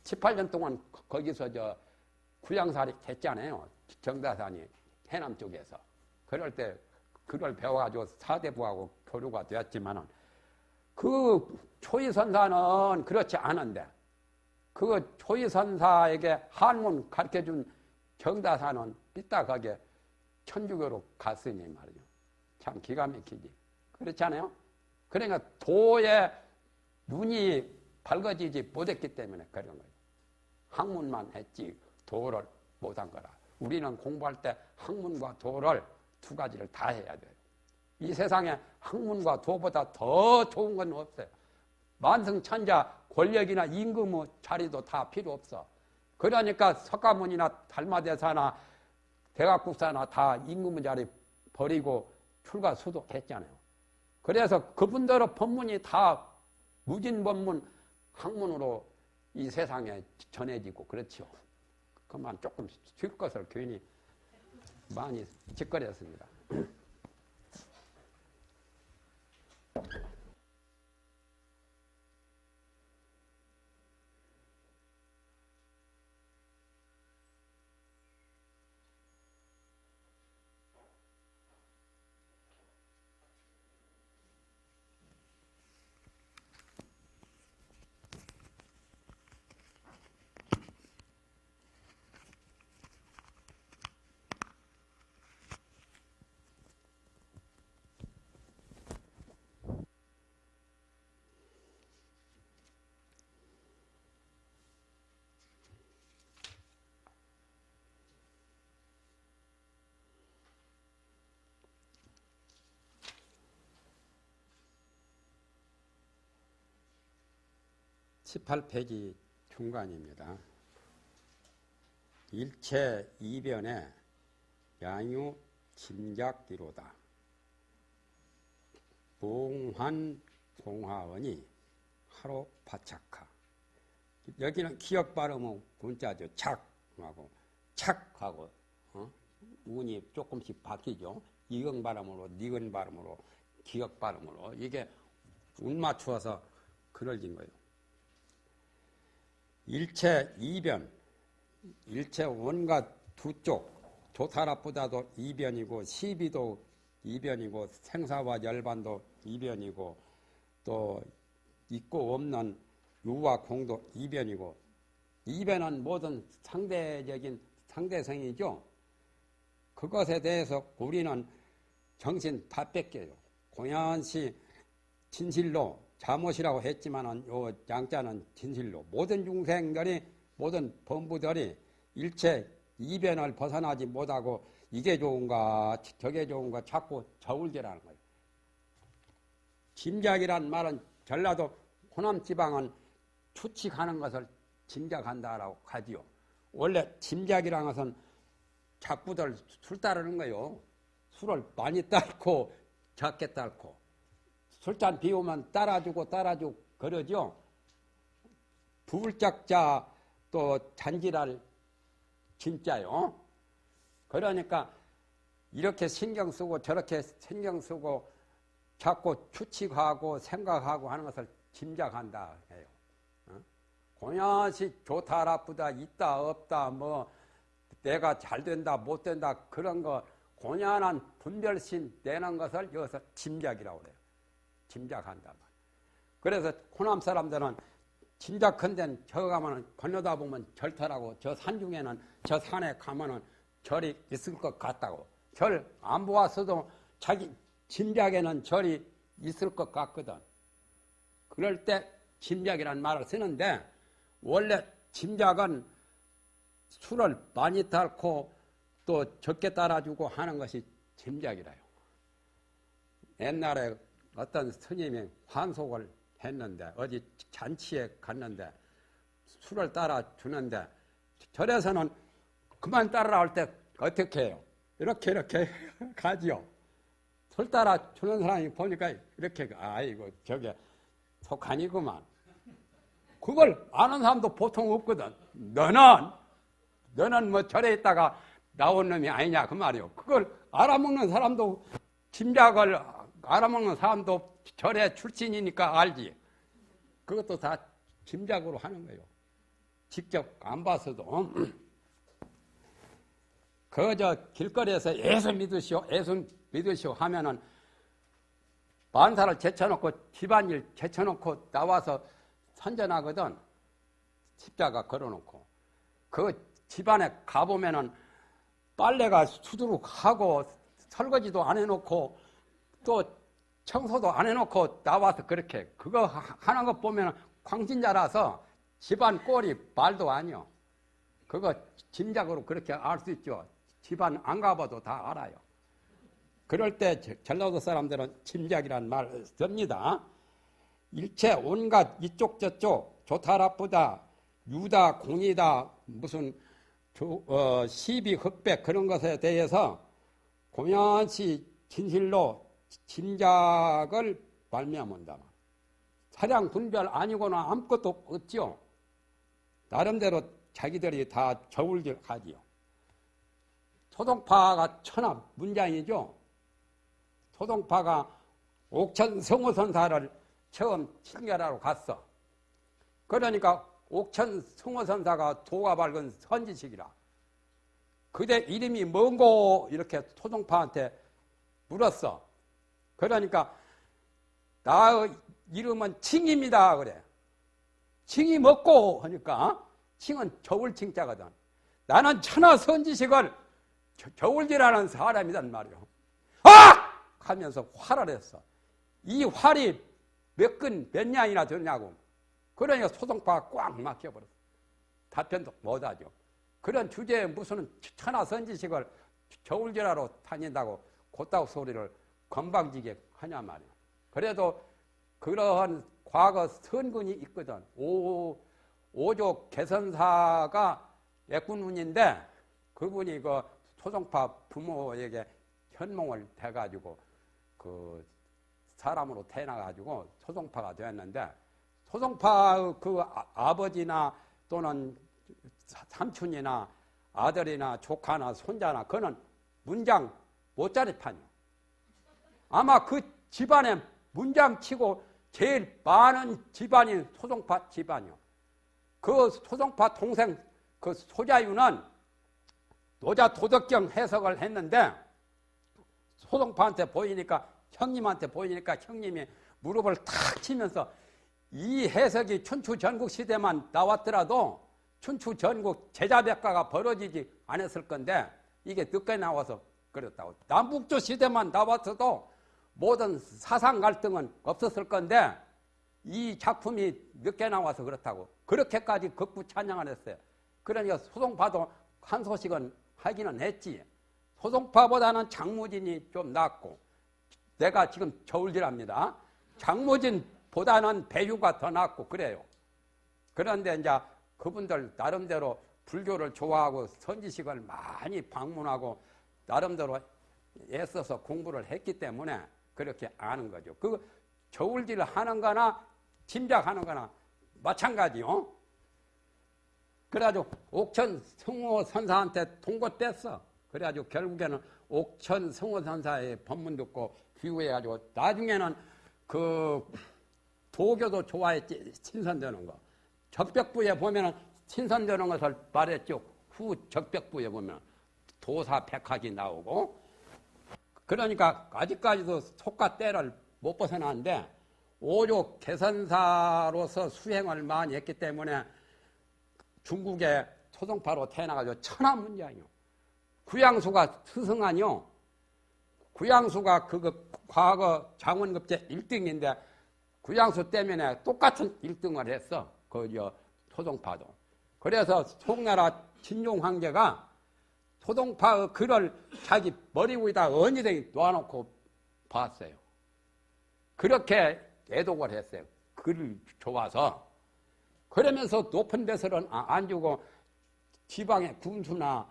18년 동안 거기서 구양살이 됐잖아요. 정다산이 해남 쪽에서. 그럴 때 그걸 배워가지고 사대부하고 교류가 되었지만은 그 초이선사는 그렇지 않은데 그 초이선사에게 한문 가르쳐준 정다산은 이따 거기에 천주교로 갔으니 말이죠. 참 기가 막히지. 그렇지 않아요? 그러니까 도에 눈이 밝아지지 못했기 때문에 그런 거예요. 학문만 했지 도를 못한 거라. 우리는 공부할 때 학문과 도를 두 가지를 다 해야 돼요. 이 세상에 학문과 도보다 더 좋은 건 없어요. 만승천자 권력이나 임금 자리도 다 필요 없어. 그러니까 석가모니나 달마대사나 대각국사나 다 임금 자리 버리고 출가수도했잖아요. 그래서 그분들의 법문이 다 무진법문 학문으로 이 세상에 전해지고 그렇죠. 그만 조금 쉴 것을 괜히 많이 짓거렸습니다. 18페이지 중간입니다. 일체 이변에 양유 짐작기로다. 봉환 공화원이 하로 파착하. 여기는 기억 발음은 문자죠. 착하고 착하고 운이 조금씩 바뀌죠. 이응 발음으로 니은 발음으로 기억 발음으로 이게 운 맞추어서 그려진 거예요. 일체 이변, 일체 원과 두 쪽, 조사랍보다도 이변이고 시비도 이변이고 생사와 열반도 이변이고 또 있고 없는 유와 공도 이변이고 이변은 모든 상대적인 상대성이죠. 그것에 대해서 우리는 정신 다 뺏겨요. 공연시 진실로 잠옷이라고 했지만은 요 양자는 진실로 모든 중생들이 모든 범부들이 일체 이변을 벗어나지 못하고 이게 좋은가 저게 좋은가 자꾸 저울질하는 거예요. 짐작이란 말은 전라도 호남 지방은 추측하는 것을 짐작한다라고 하지요. 원래 짐작이라는 것은 자꾸들 술 따르는 거예요. 술을 많이 따르고 작게 따르고 술잔 비우면 따라주고 그러죠. 부울짝자 또 잔질할 진짜요. 그러니까 이렇게 신경 쓰고 저렇게 신경 쓰고 자꾸 추측하고 생각하고 하는 것을 짐작한다 해요. 공연시 좋다 나쁘다 있다 없다 뭐 내가 잘 된다 못 된다 그런 거 공연한 분별심 내는 것을 여기서 짐작이라고 그래요. 짐작한다. 그래서 호남 사람들은 짐작한 데는 저 가면은 건너다 보면 절터라고 저 산 중에는 저 산에 가면은 절이 있을 것 같다고. 절 안 보았어도 자기 짐작에는 절이 있을 것 같거든. 그럴 때 짐작이라는 말을 쓰는데 원래 짐작은 술을 많이 따르고 또 적게 따라주고 하는 것이 짐작이라요. 옛날에 어떤 스님이 환속을 했는데 어디 잔치에 갔는데 술을 따라주는데 절에서는 그만 따라올 때 어떻게 해요? 이렇게 가지요. 술 따라주는 사람이 보니까 이렇게 아이고 저게 속하니구만. 그걸 아는 사람도 보통 없거든. 너는 뭐 절에 있다가 나온 놈이 아니냐 그 말이요. 그걸 알아먹는 사람도 짐작을 알아먹는 사람도 절에 출신이니까 알지. 그것도 다 짐작으로 하는 거예요. 직접 안 봐서도. 그저 길거리에서 예수 믿으시오 하면은 만사를 제쳐놓고 집안일 제쳐놓고 나와서 선전하거든. 십자가 걸어놓고. 그 집안에 가보면은 빨래가 수두룩하고 설거지도 안 해놓고 또 청소도 안 해놓고 나와서 그렇게 그거 하는 거 보면 광신자라서 집안 꼴이 말도 아니요. 그거 짐작으로 그렇게 알 수 있죠. 집안 안 가봐도 다 알아요. 그럴 때 전라도 사람들은 짐작이라는 말을 씁니다. 일체 온갖 이쪽 저쪽 좋다 나쁘다 유다 공이다 무슨 시비 흑백 그런 것에 대해서 공연시 진실로 짐작을 말미암은다. 사량 분별 아니고는 아무것도 없지요. 나름대로 자기들이 다 저울질 하지요. 소동파가 천하 문장이죠. 소동파가 옥천 성호선사를 처음 칭결하러 갔어. 그러니까 옥천 성호선사가 도가 밝은 선지식이라. 그대 이름이 뭔고 이렇게 소동파한테 물었어. 그러니까 나 이름은 칭입니다 그래. 칭이 뭐고 하니까 칭은 저울칭자거든. 나는 천하 선지식을 저울질하는 사람이란 말이요. 아! 하면서 화를 했어. 이 활이 몇 냥이나 되냐고. 그러니까 소동파가 꽉 막혀버렸어. 답변도 못하죠. 그런 주제에 무슨 천하 선지식을 저울질하러 다닌다고 곧다고 소리를 건방지게 하냐 말이야. 그래도 그러한 과거 선군이 있거든. 오조 개선사가 애꾼운인데 그분이 그 소동파 부모에게 현몽을 대가지고 그 사람으로 태어나가지고 소동파가 되었는데 소동파 그 아버지나 또는 삼촌이나 아들이나 조카나 손자나 그는 문장 못자리판이요. 아마 그 집안에 문장치고 제일 많은 집안이 소동파 집안이요. 그 소동파 동생 그 소자유는 노자 도덕경 해석을 했는데 소동파한테 보이니까 형님한테 보이니까 형님이 무릎을 탁 치면서 이 해석이 춘추 전국 시대만 나왔더라도 춘추 전국 제자백가가 벌어지지 않았을 건데 이게 늦게 나와서 그랬다고. 남북조 시대만 나왔어도 모든 사상 갈등은 없었을 건데 이 작품이 늦게 나와서 그렇다고. 그렇게까지 극구 찬양을 했어요. 그러니까 소송파도 한 소식은 하기는 했지. 소송파보다는 장무진이 좀 낫고, 내가 지금 저울질합니다. 장무진보다는 배유가 더 낫고 그래요. 그런데 이제 그분들 나름대로 불교를 좋아하고 선지식을 많이 방문하고 나름대로 애써서 공부를 했기 때문에 그렇게 아는 거죠. 그 저울질 하는 거나 짐작하는 거나 마찬가지요. 그래가지고 옥천 성호 선사한테 통고 뗐어. 그래가지고 결국에는 옥천 성호 선사의 법문 듣고 귀후해가지고 나중에는 그 도교도 좋아했지. 친선되는 거. 적벽부에 보면은 친선되는 것을 말했죠. 후 적벽부에 보면 도사백학이 나오고. 그러니까 아직까지도 속과 때를 못 벗어나는데 오조 개선사로서 수행을 많이 했기 때문에 중국의 소송파로 태어나가지고 천하문장이요. 구양수가 스승하니요. 구양수가 그 과거 장원급제 1등인데 구양수 때문에 똑같은 1등을 했어. 그 소송파도. 그래서 송나라 진종 황제가 소송파의 글을 자기 머리 위에다 언니들이 놓아놓고 봤어요. 그렇게 애독을 했어요. 글을 좋아서. 그러면서 높은 데서는 안 주고 지방의 군수나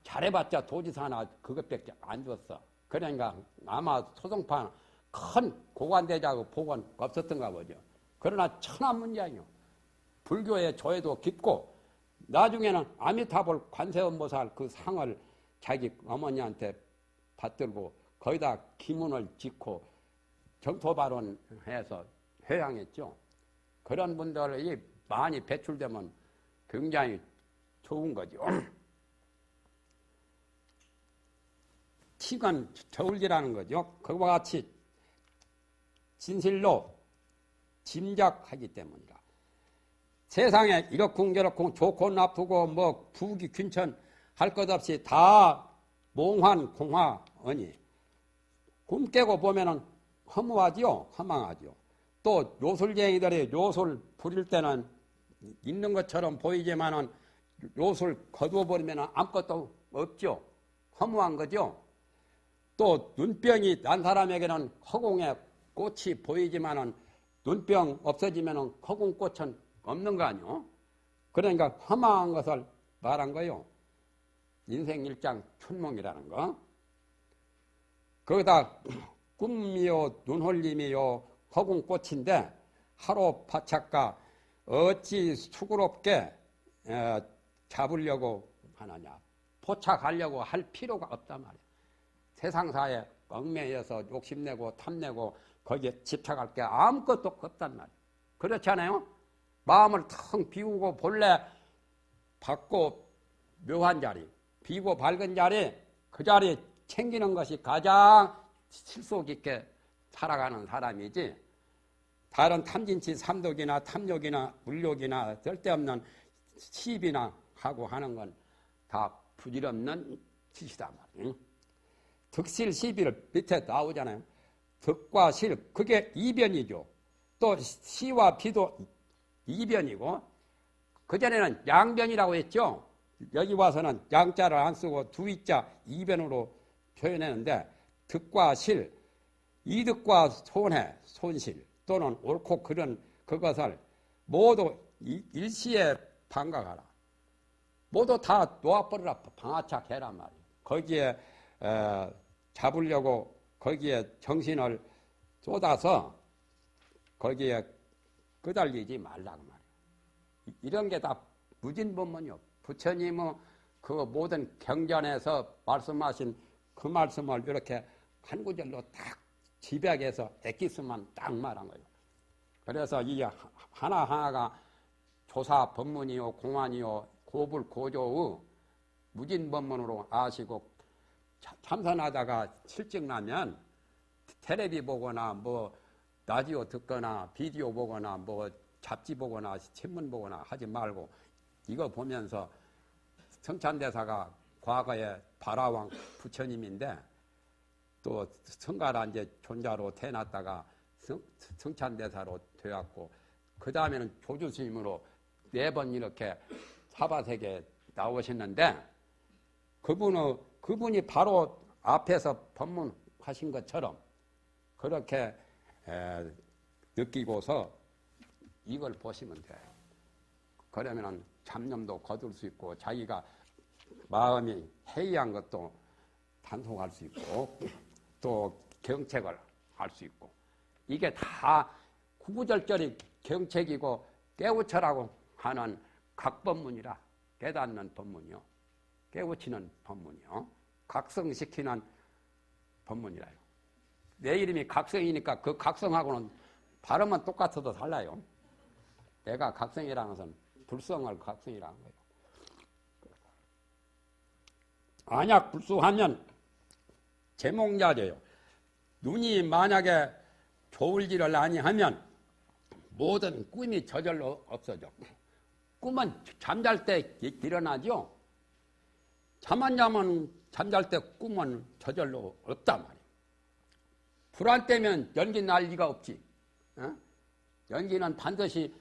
잘해봤자 도지사나 그것밖에 안 줬어. 그러니까 아마 소송파는 큰 고관대자고 복은 없었던가 보죠. 그러나 천하문장이요. 불교의 조예도 깊고 나중에는 아미타불 관세음보살 그 상을 자기 어머니한테 받들고 거기다 기문을 짓고 정토발언해서 회양했죠. 그런 분들이 많이 배출되면 굉장히 좋은 거죠. 틱은 저울질하는 거죠. 그와 같이 진실로 짐작하기 때문이다. 세상에 이렇쿵 저렇쿵 좋고 나쁘고 뭐 부귀 균천 할 것 없이 다 몽환 공화언이 꿈 깨고 보면은 허무하지요. 허망하지요. 또 요술쟁이들이 요술 부릴 때는 있는 것처럼 보이지만은 요술 거두어버리면 아무것도 없죠. 허무한 거죠. 또 눈병이 난 사람에게는 허공에 꽃이 보이지만은 눈병 없어지면은 허공꽃은 없는 거 아니요. 그러니까 허망한 것을 말한 거요. 인생 일장 춘몽이라는 거. 거기다 꿈이요 눈홀림이요 허공꽃인데 하루 파착가 어찌 수고롭게 잡으려고 하느냐. 포착하려고 할 필요가 없단 말이야. 세상사에 얽매여서 욕심내고 탐내고 거기에 집착할 게 아무것도 없단 말이야. 그렇지 않아요? 마음을 텅 비우고 본래 밝고 묘한 자리, 비고 밝은 자리, 그 자리 챙기는 것이 가장 실속 있게 살아가는 사람이지, 다른 탐진치 삼독이나 탐욕이나 물욕이나 쓸데없는 시비나 하고 하는 건 다 부질없는 짓이다 말이에요. 득실 시비를 밑에 나오잖아요. 득과 실, 그게 이변이죠. 또 시와 비도 이변이고, 그전에는 양변이라고 했죠. 여기 와서는 양자를 안 쓰고 두이자 이변으로 표현했는데, 득과 실, 이득과 손해, 손실 또는 옳고 그른 그것을 모두 일시에 반각하라. 모두 다 놓아버리라. 방아착해란 말이에요. 거기에 잡으려고 거기에 정신을 쏟아서 거기에 끄달리지 말라고 말이에요. 이런 게 다 무진법문이요. 부처님은 그 모든 경전에서 말씀하신 그 말씀을 이렇게 한 구절로 딱 집약해서 엑기스만 딱 말한 거예요. 그래서 이 하나하나가 조사 법문이요, 공안이요, 고불 고조의 무진법문으로 아시고 참선하다가 실증 나면 텔레비 보거나 뭐 라디오 듣거나 비디오 보거나 뭐 잡지 보거나 신문 보거나 하지 말고 이거 보면서 성찬대사가 과거에 발화왕 부처님인데 또 성가라 이제 존자로 태어났다가 성찬대사로 되었고 그 다음에는 조주스님으로 4번 이렇게 사바세계에 나오셨는데 그분이 바로 앞에서 법문하신 것처럼 그렇게 느끼고서 이걸 보시면 돼요. 그러면 잡념도 거둘 수 있고 자기가 마음이 해이한 것도 단속할 수 있고 또 경책을 할 수 있고 이게 다 구구절절히 경책이고 깨우쳐라고 하는 각법문이라 깨닫는 법문이요. 깨우치는 법문이요. 각성시키는 법문이라요. 내 이름이 각성이니까 그 각성하고는 발음은 똑같아도 달라요. 내가 각성이라는 것은 불성을 각성이라는 거예요. 안약 불수하면 제몽자져요. 눈이 만약에 좋을지를 아니하면 모든 꿈이 저절로 없어져. 꿈은 잠잘 때 일어나죠. 잠 안 자면 잠잘 때 꿈은 저절로 없단 말이에요. 불안 때면 연기 날 리가 없지. 어? 연기는 반드시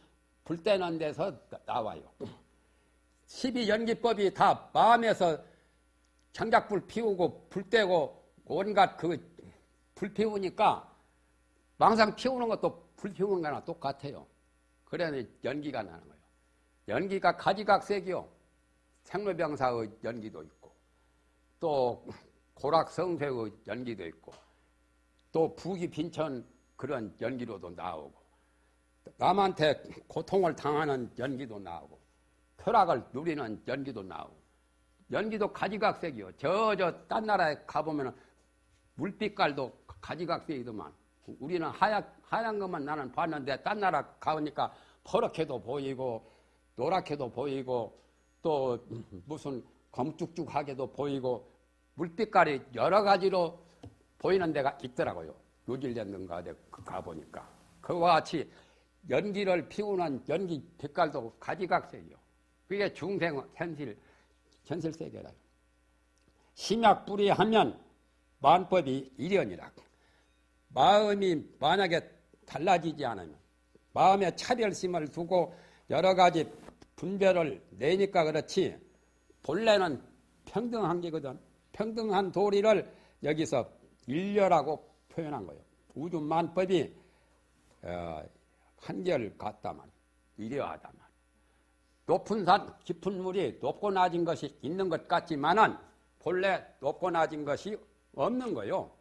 불 때는 데서 나와요. 12연기법이 다 마음에서 장작불 피우고 불 떼고 온갖 그 불 피우니까 망상 피우는 것도 불 피우는 거나 똑같아요. 그래야 연기가 나는 거예요. 연기가 가지각색이요. 생로병사의 연기도 있고 또 고락성쇠의 연기도 있고 또 부귀빈천 그런 연기로도 나오고 남한테 고통을 당하는 연기도 나오고 쾌락을 누리는 연기도 나오고 연기도 가지각색이요. 딴 나라에 가보면 물빛깔도 가지각색이더만 우리는 하얀 것만 나는 봤는데 딴 나라 가보니까 퍼렇게도 보이고 노랗게도 보이고 또 무슨 검쭉쭉하게도 보이고 물빛깔이 여러 가지로 보이는 데가 있더라고요. 뉴질랜드인가 어디 가보니까 그와 같이 연기를 피우는 연기 빛깔도 가지각색이요. 그게 중생 현실세계라. 심약불이하면 만법이 일연이라. 마음이 만약에 달라지지 않으면 마음에 차별심을 두고 여러 가지 분별을 내니까 그렇지 본래는 평등한 게거든. 평등한 도리를 여기서 일려라고 표현한 거예요. 우주 만법이 한결 같다 말이에요. 일여하다 말이에요. 높은 산, 깊은 물이 높고 낮은 것이 있는 것 같지만은 본래 높고 낮은 것이 없는 거예요.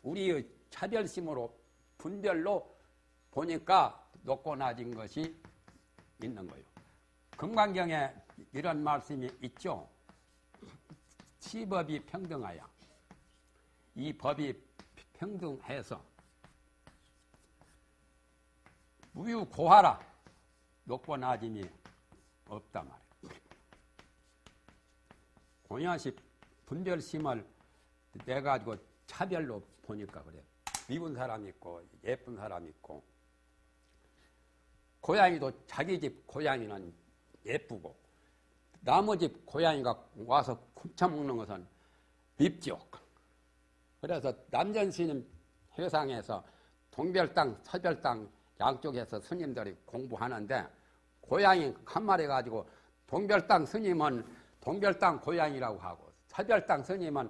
우리의 차별심으로 분별로 보니까 높고 낮은 것이 있는 거예요. 금강경에 이런 말씀이 있죠. 시법이 평등하여 이 법이 평등해서 무유고하라 높고 낮음이 없단 말이에요. 공연시 분별심을 내가지고 차별로 보니까 그래요. 미운 사람이 있고 예쁜 사람이 있고 고양이도 자기 집 고양이는 예쁘고 남의 집 고양이가 와서 훔쳐먹는 것은 밉죠. 그래서 남전스님 회상에서 동별당, 서별당 양쪽에서 스님들이 공부하는데 고양이 한 마리 가지고 동별당 스님은 동별당 고양이라고 하고 서별당 스님은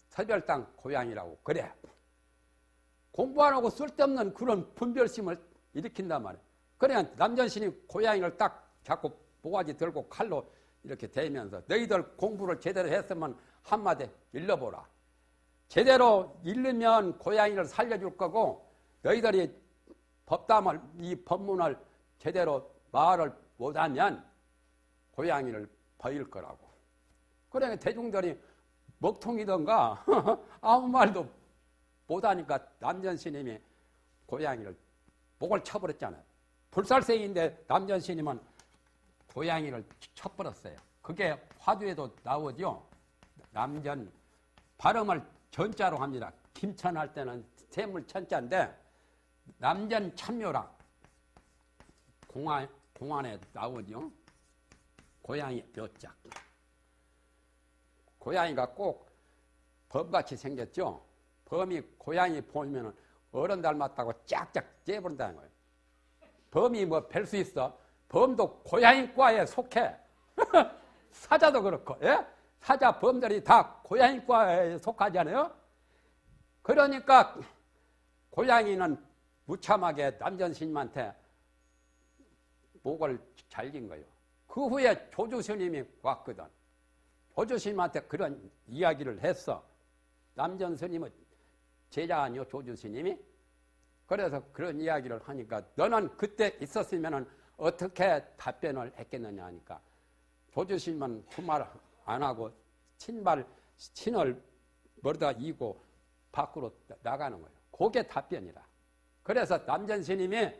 서별당 고양이라고 그래. 공부 안 하고 쓸데없는 그런 분별심을 일으킨단 말이에요. 그래 남전스님 고양이를 딱 잡고 모가지 들고 칼로 이렇게 대면서 너희들 공부를 제대로 했으면 한마디 일러보라. 제대로 일르면 고양이를 살려줄 거고 너희들이 법담을 이 법문을 제대로 말을 못하면 고양이를 버릴 거라고. 그러니까 대중들이 먹통이던가 아무 말도 못하니까 남전스님이 고양이를 목을 쳐버렸잖아요. 불살생인데 남전스님은 고양이를 쳐버렸어요. 그게 화두에도 나오죠. 남전 발음을 전자로 합니다. 김천할 때는 세물천자인데 남전 참묘라 공안에 나오죠. 고양이 뼈짝. 고양이가 꼭 범같이 생겼죠. 범이 고양이 보면 어른 닮았다고 짝짝 째버린다는 거예요. 범이 뭐 별 수 있어? 범도 고양이과에 속해. 사자도 그렇고, 예? 사자 범들이 다 고양이과에 속하잖아요. 그러니까 고양이는 무참하게 남전스님한테 목을 잘긴 거예요. 그 후에 조주스님이 왔거든. 조주스님한테 그런 이야기를 했어. 남전스님은 제자 아니요, 조주스님이? 그래서 그런 이야기를 하니까 너는 그때 있었으면 어떻게 답변을 했겠느냐 하니까 조주스님은 그 말 안 하고 신을 머리다 이고 밖으로 나가는 거예요. 그게 답변이라. 그래서 남전스님이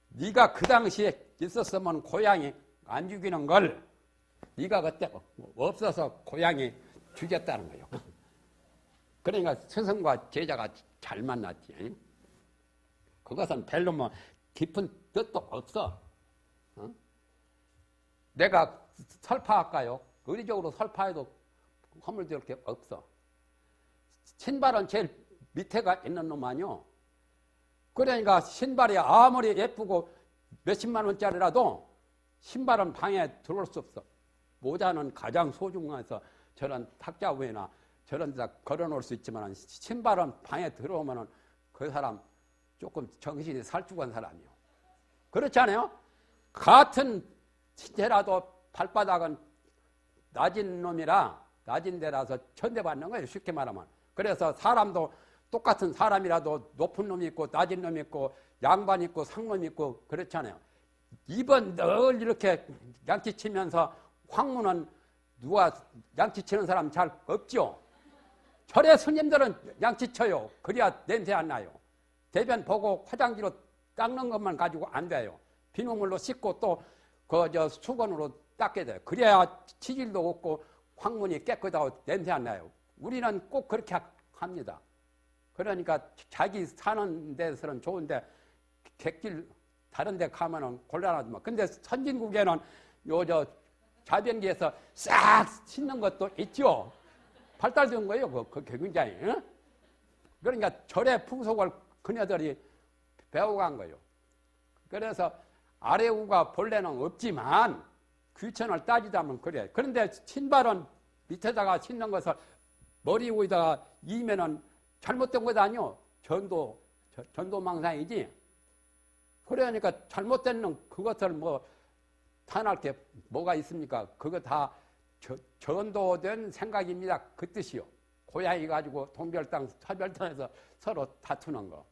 네가 그 당시에 있었으면 고양이 안 죽이는 걸 네가 그때 없어서 고양이 죽였다는 거예요. 그러니까 스승과 제자가 잘 만났지. 그것은 별로 뭐 깊은 뜻도 없어. 어? 내가 설파할까요? 의리적으로 설파해도 허물될 게 없어. 신발은 제일 밑에가 있는 놈 아니요. 그러니까 신발이 아무리 예쁘고 몇십만 원짜리라도 신발은 방에 들어올 수 없어. 모자는 가장 소중해서 저런 탁자 위에나 저런 데다 걸어놓을 수 있지만 신발은 방에 들어오면 그 사람 조금 정신이 살쭉한 사람이요. 그렇지 않아요? 같은 신체라도 발바닥은 낮은 놈이라 낮은 데라서 천대받는 거예요. 쉽게 말하면. 그래서 사람도 똑같은 사람이라도 높은 놈이 있고 낮은 놈이 있고 양반 있고 상놈이 있고 그렇잖아요. 입은 늘 이렇게 양치치면서 황무는 누가 양치치는 사람 잘 없죠. 절에 스님들은 양치쳐요. 그래야 냄새 안 나요. 대변 보고 화장지로 닦는 것만 가지고 안 돼요. 비눗물로 씻고 또 수건으로 닦게 돼요. 그래야 치질도 없고 황문이 깨끗하고 냄새 안 나요. 우리는 꼭 그렇게 합니다. 그러니까 자기 사는 데서는 좋은데 객길 다른 데 가면은 곤란하지만 근데 선진국에는 자변기에서 싹 씻는 것도 있죠. 발달된 거예요. 그 굉장히. 응? 그러니까 절의 풍속을 그녀들이 배워간 거예요. 그래서 아래우가 본래는 없지만 귀천을 따지자면 그래. 그런데 신발은 밑에다가 신는 것을 머리 위에다가 이면은 잘못된 것 아니요. 전도망상이지. 그러니까 잘못된 놈 그것을 뭐 탄할 게 뭐가 있습니까? 그거 다 전도된 생각입니다. 그 뜻이요. 고양이 가지고 동별당, 차별당에서 서로 다투는 거.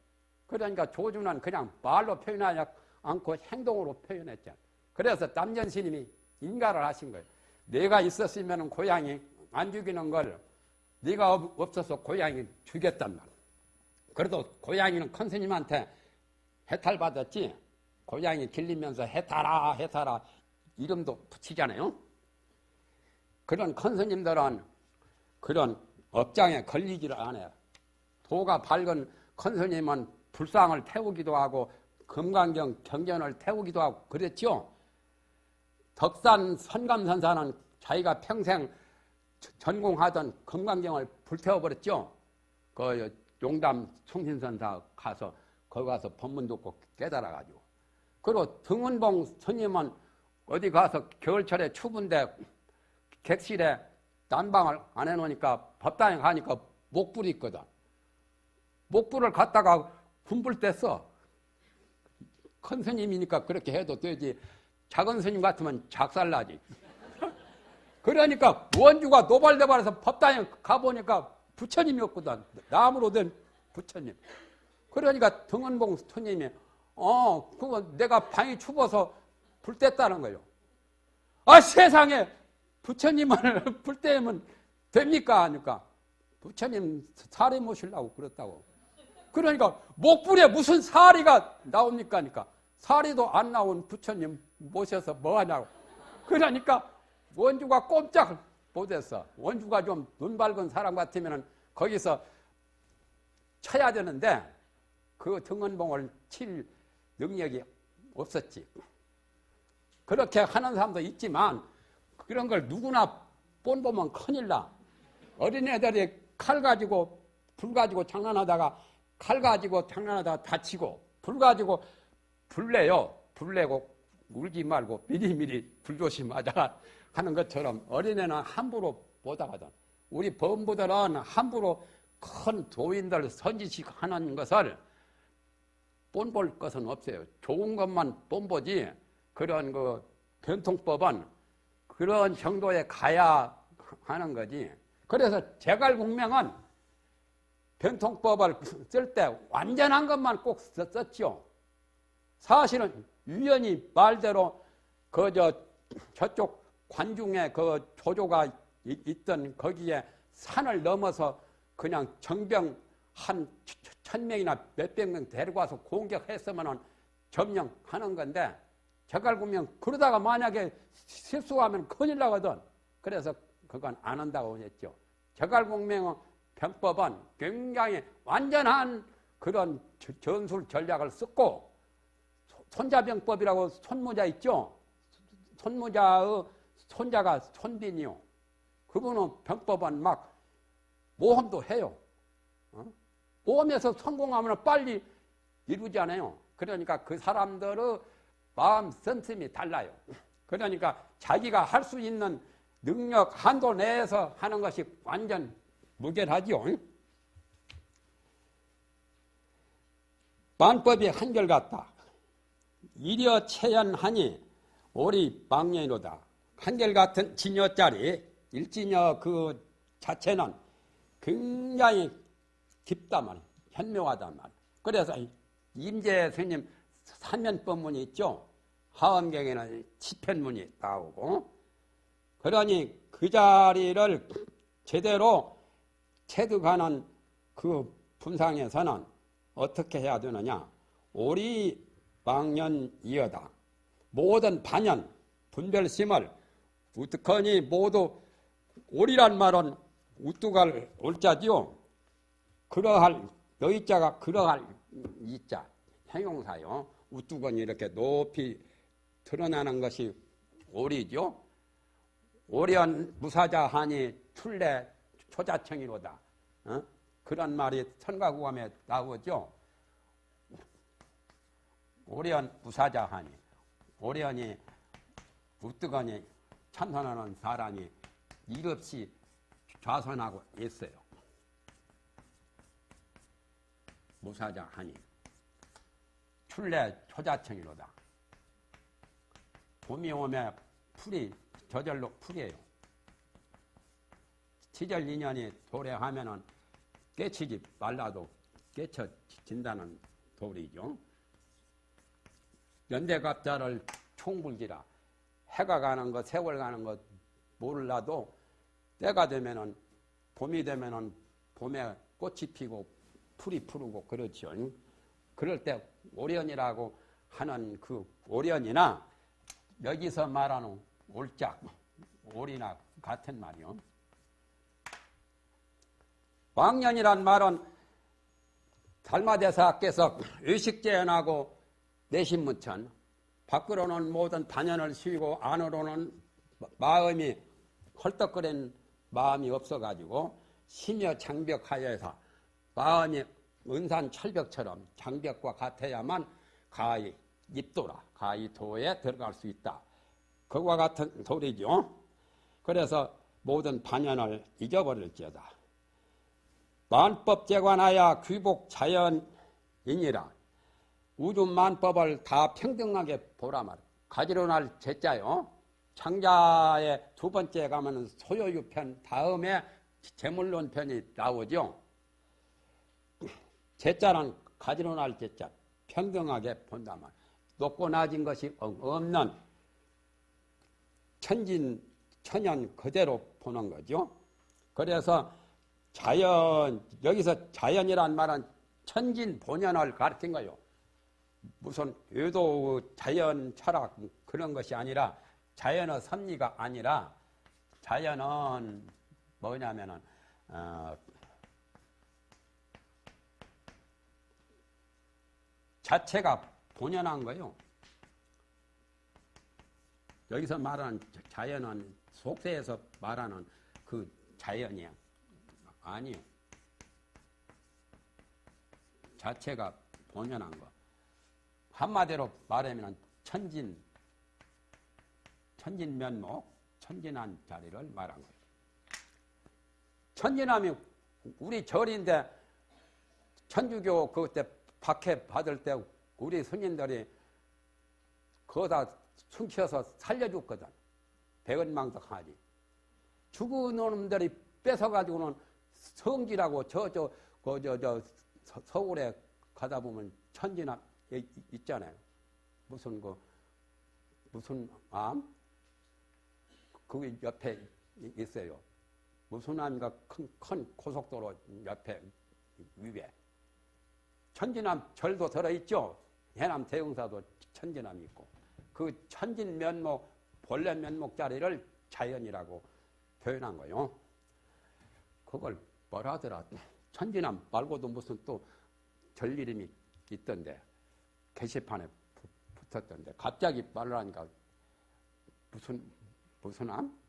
그러니까 조주는 그냥 말로 표현하지 않고 행동으로 표현했잖아. 그래서 남전스님이 인가를 하신 거예요. 내가 있었으면 고양이 안 죽이는 걸 네가 없어서 고양이 죽였단 말이야. 그래도 고양이는 큰 스님한테 해탈받았지. 고양이 길리면서 해탈아 이름도 붙이잖아요. 그런 큰 스님들은 그런 업장에 걸리지를 않아요. 도가 밝은 큰 스님은 불상을 태우기도 하고 금강경 경전을 태우기도 하고 그랬죠. 덕산 선감선사는 자기가 평생 전공하던 금강경을 불태워버렸죠. 그 용담 충신선사 가서 거기 가서 법문 듣고 깨달아가지고. 그리고 등은봉 스님은 어디 가서 겨울철에 추운데 객실에 난방을 안 해놓으니까 법당에 가니까 목불이 있거든. 목불을 갖다가 군불 때 써. 큰 스님이니까 그렇게 해도 되지. 작은 스님 같으면 작살나지. 그러니까 원주가 노발대발해서 법당에 가보니까 부처님이 없거든. 나무로 된 부처님. 그러니까 등은봉 스님이 그거 내가 방이 추워서 불 뗐다는 거예요. 아 세상에 부처님을 불 떼면 됩니까? 하니까 부처님 사리 모시려고 그랬다고. 그러니까 목불에 무슨 사리가 나옵니까? 하니까 사리도 안 나온 부처님 모셔서 뭐 하냐고. 그러니까 원주가 꼼짝 못했어. 원주가 좀 눈 밝은 사람 같으면 거기서 쳐야 되는데 그 등은봉을 칠 능력이 없었지. 그렇게 하는 사람도 있지만 그런 걸 누구나 뽐보면 큰일 나. 어린애들이 칼 가지고 불 가지고 장난하다가 칼 가지고 장난하다가 다치고 불 가지고 불내요. 불내고 울지 말고 미리미리 불조심하자 하는 것처럼 어린애는 함부로 못 하거든. 우리 범부들은 함부로 큰 도인들 선지식 하는 것을 뽐볼 것은 없어요. 좋은 것만 뽐보지 그런 그 변통법은 그런 정도에 가야 하는 거지. 그래서 제갈공명은 변통법을 쓸 때 완전한 것만 꼭 썼죠. 사실은 유연히 말대로 저쪽 관중에 그 조조가 있던 거기에 산을 넘어서 그냥 정병 한 1000명이나 몇백 명 데리고 와서 공격했으면 점령하는 건데 제갈공명 그러다가 만약에 실수하면 큰일 나거든. 그래서 그건 안 한다고 했죠. 제갈공명의 병법은 굉장히 완전한 그런 전술 전략을 썼고 손자병법이라고 손모자 있죠. 손모자의 손자가 손빈이요. 그분은 병법은 막 모험도 해요. 모험에서 성공하면 빨리 이루잖아요. 그러니까 그 사람들의 마음 선심이 달라요. 그러니까 자기가 할 수 있는 능력 한도 내에서 하는 것이 완전 무결하죠. 만법이 한결같다. 이려 체연하니 오리 망년이로다. 한결같은 진여짜리 일진여 그 자체는 굉장히 깊단 말이에요. 현명하단 말이에요. 그래서 임재 스님 삼면법문이 있죠. 하엄경에는 치편문이 나오고 그러니 그 자리를 제대로 체득하는 그 분상에서는 어떻게 해야 되느냐. 오리 망년이여다. 모든 반연 분별심을 우특하니 모두 오리란 말은 우뚝할 올자지요. 그러할 여의자가 그러할 이자 형용사요. 우뚝은 이렇게 높이 드러나는 것이 오리죠. 오련 무사자하니 출래 초자청이로다. 그런 말이 선가구감에 나오죠. 오련 무사자하니 오련이 우뚝하니 참선하는 사람이 일 없이 좌선하고 있어요. 무사자하니 출래 초자청이로다. 봄이 오면 풀이 저절로 풀이에요. 치절 인연이 도래하면은 깨치지 말라도 깨쳐진다는 도리죠. 연대갑자를 총불지라. 해가 가는 것, 세월 가는 것 몰라도 때가 되면은 봄이 되면은 봄에 꽃이 피고 풀이 푸르고 그렇죠. 그럴 때 오련이라고 하는 그 오련이나 여기서 말하는 올짝, 올이나 같은 말이요. 왕년이란 말은 달마대사께서 의식재현하고 내신무천, 밖으로는 모든 반연을 쉬고 안으로는 마음이 헐떡거린 마음이 없어가지고 심여 장벽하여서 마음이 은산 철벽처럼 장벽과 같아야만 가히 입도라, 가히 도에 들어갈 수 있다. 그와 같은 도리죠. 그래서 모든 반연을 잊어버릴지어다. 만법 재관하여 귀복 자연이니라. 우주 만법을 다 평등하게 보라 말. 가지로 날 제자요. 창자의 두 번째 가면은 소요유편 다음에 재물론 편이 나오죠. 제자는 가지로 날 제자 평등하게 본다 말. 높고 낮은 것이 없는 천진 천연 그대로 보는 거죠. 그래서 자연, 여기서 자연이란 말은 천진 본연을 가르친 거예요. 무슨 외도 자연 철학 그런 것이 아니라 자연의 섭리가 아니라 자연은 뭐냐면은 자체가 본연한 거예요. 여기서 말하는 자연은 속세에서 말하는 그 자연이야. 아니요. 자체가 본연한 거. 한마디로 말하면 천진면목, 천진한 자리를 말한 거예요. 천진함이 우리 절인데 천주교 그때 박해 받을 때 우리 스님들이 거기다 숨겨서 살려줬거든. 백원망덕하지. 죽은 놈들이 뺏어가지고는 성지라고 서울에 가다 보면 천진암 있잖아요. 무슨 암? 그 옆에 있어요. 무슨 암인가 큰 고속도로 옆에 위에. 천진암 절도 들어있죠. 해남 대흥사도 천진암이 있고. 그 천진면목, 본래 면목 자리를 자연이라고 표현한 거요. 그걸 뭐라 하더라. 천진암 말고도 무슨 또 절 이름이 있던데. 게시판에 붙었던데. 갑자기 말을 하니까 무슨 암?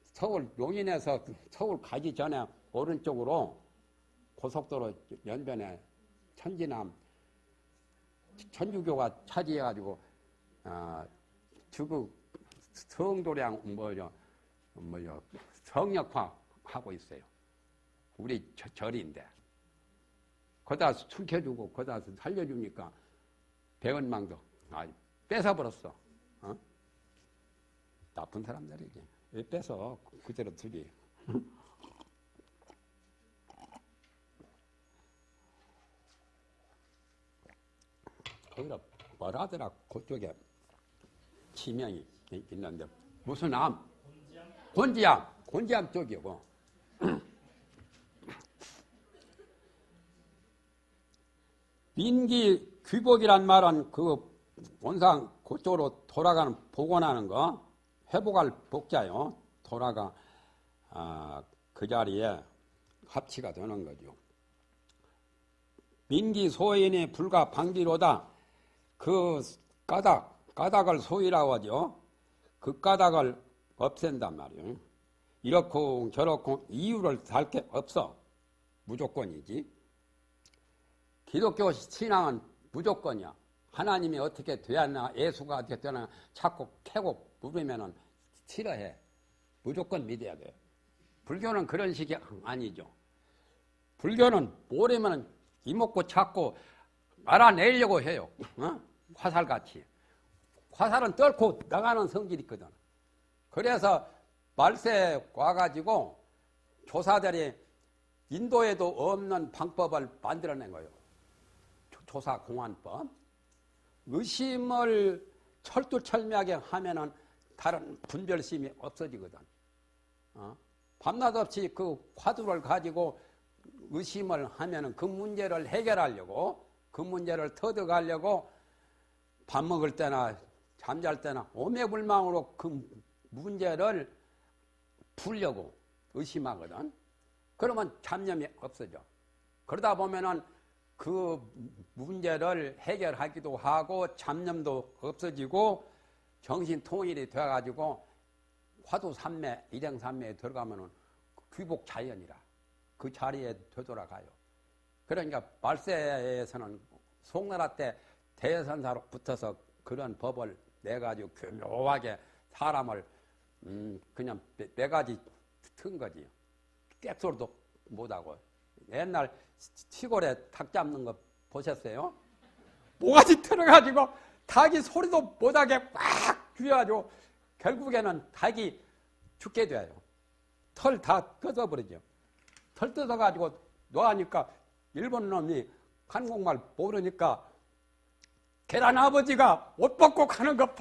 서울 용인에서 서울 가기 전에 오른쪽으로 고속도로 연변에 천진암 천주교가 차지해가지고 주구 성도량 성역화 하고 있어요. 우리 절인데 거기다 숨겨주고 거기다 살려주니까 백원망도 뺏어버렸어. 어? 나쁜 사람들이지. 왜 뺏어? 그대로 두지. 거기다 뭐라 하더라. 그쪽에 지명이 있는데 무슨 암? 곤지암 쪽이고. 민기 귀복이란 말은 그 원상 그쪽으로 돌아가는 복원하는 거 회복할 복자요. 돌아가 그 자리에 합치가 되는 거죠. 민기 소인이 불가 방비로다. 그 까닭을 소이라고 하죠. 그 까닭을 없앤단 말이에요. 이렇고 저렇고 이유를 달 게 없어. 무조건이지. 기독교 신앙은 무조건이야. 하나님이 어떻게 되었나, 예수가 어떻게 되었나 자꾸 캐고 물으면은 싫어해. 무조건 믿어야 돼. 불교는 그런 식이 아니죠. 불교는 모르면 이먹고 찾고 알아내려고 해요. 어? 화살같이. 화살은 떨고 나가는 성질이 있거든. 그래서 말세 와가지고 조사들이 인도에도 없는 방법을 만들어낸 거예요. 조사공안법. 의심을 철두철미하게 하면은 다른 분별심이 없어지거든. 밤낮 없이 그 화두를 가지고 의심을 하면은 그 문제를 해결하려고, 그 문제를 터득하려고 밥 먹을 때나 잠잘 때나 오매불망으로 그 문제를 풀려고 의심하거든. 그러면 잡념이 없어져. 그러다 보면은 그 문제를 해결하기도 하고 잡념도 없어지고 정신통일이 되어가지고 화두삼매, 일행삼매에 들어가면은 귀복 자연이라 그 자리에 되돌아가요. 그러니까 말세에서는 송나라 때 대선사로 붙어서 그런 법을 내가지고 교묘하게 사람을 그냥 매가지 튼 거지. 깨소리도 못하고. 옛날 시골에 닭 잡는 거 보셨어요? 모가지 틀어가지고 닭이 소리도 못하게 꽉 쥐어가지고 결국에는 닭이 죽게 돼요. 털 다 뜯어버리죠. 털 뜯어가지고 놓으니까 일본 놈이 한국말 모르니까 계란 아버지가 옷 벗고 가는 거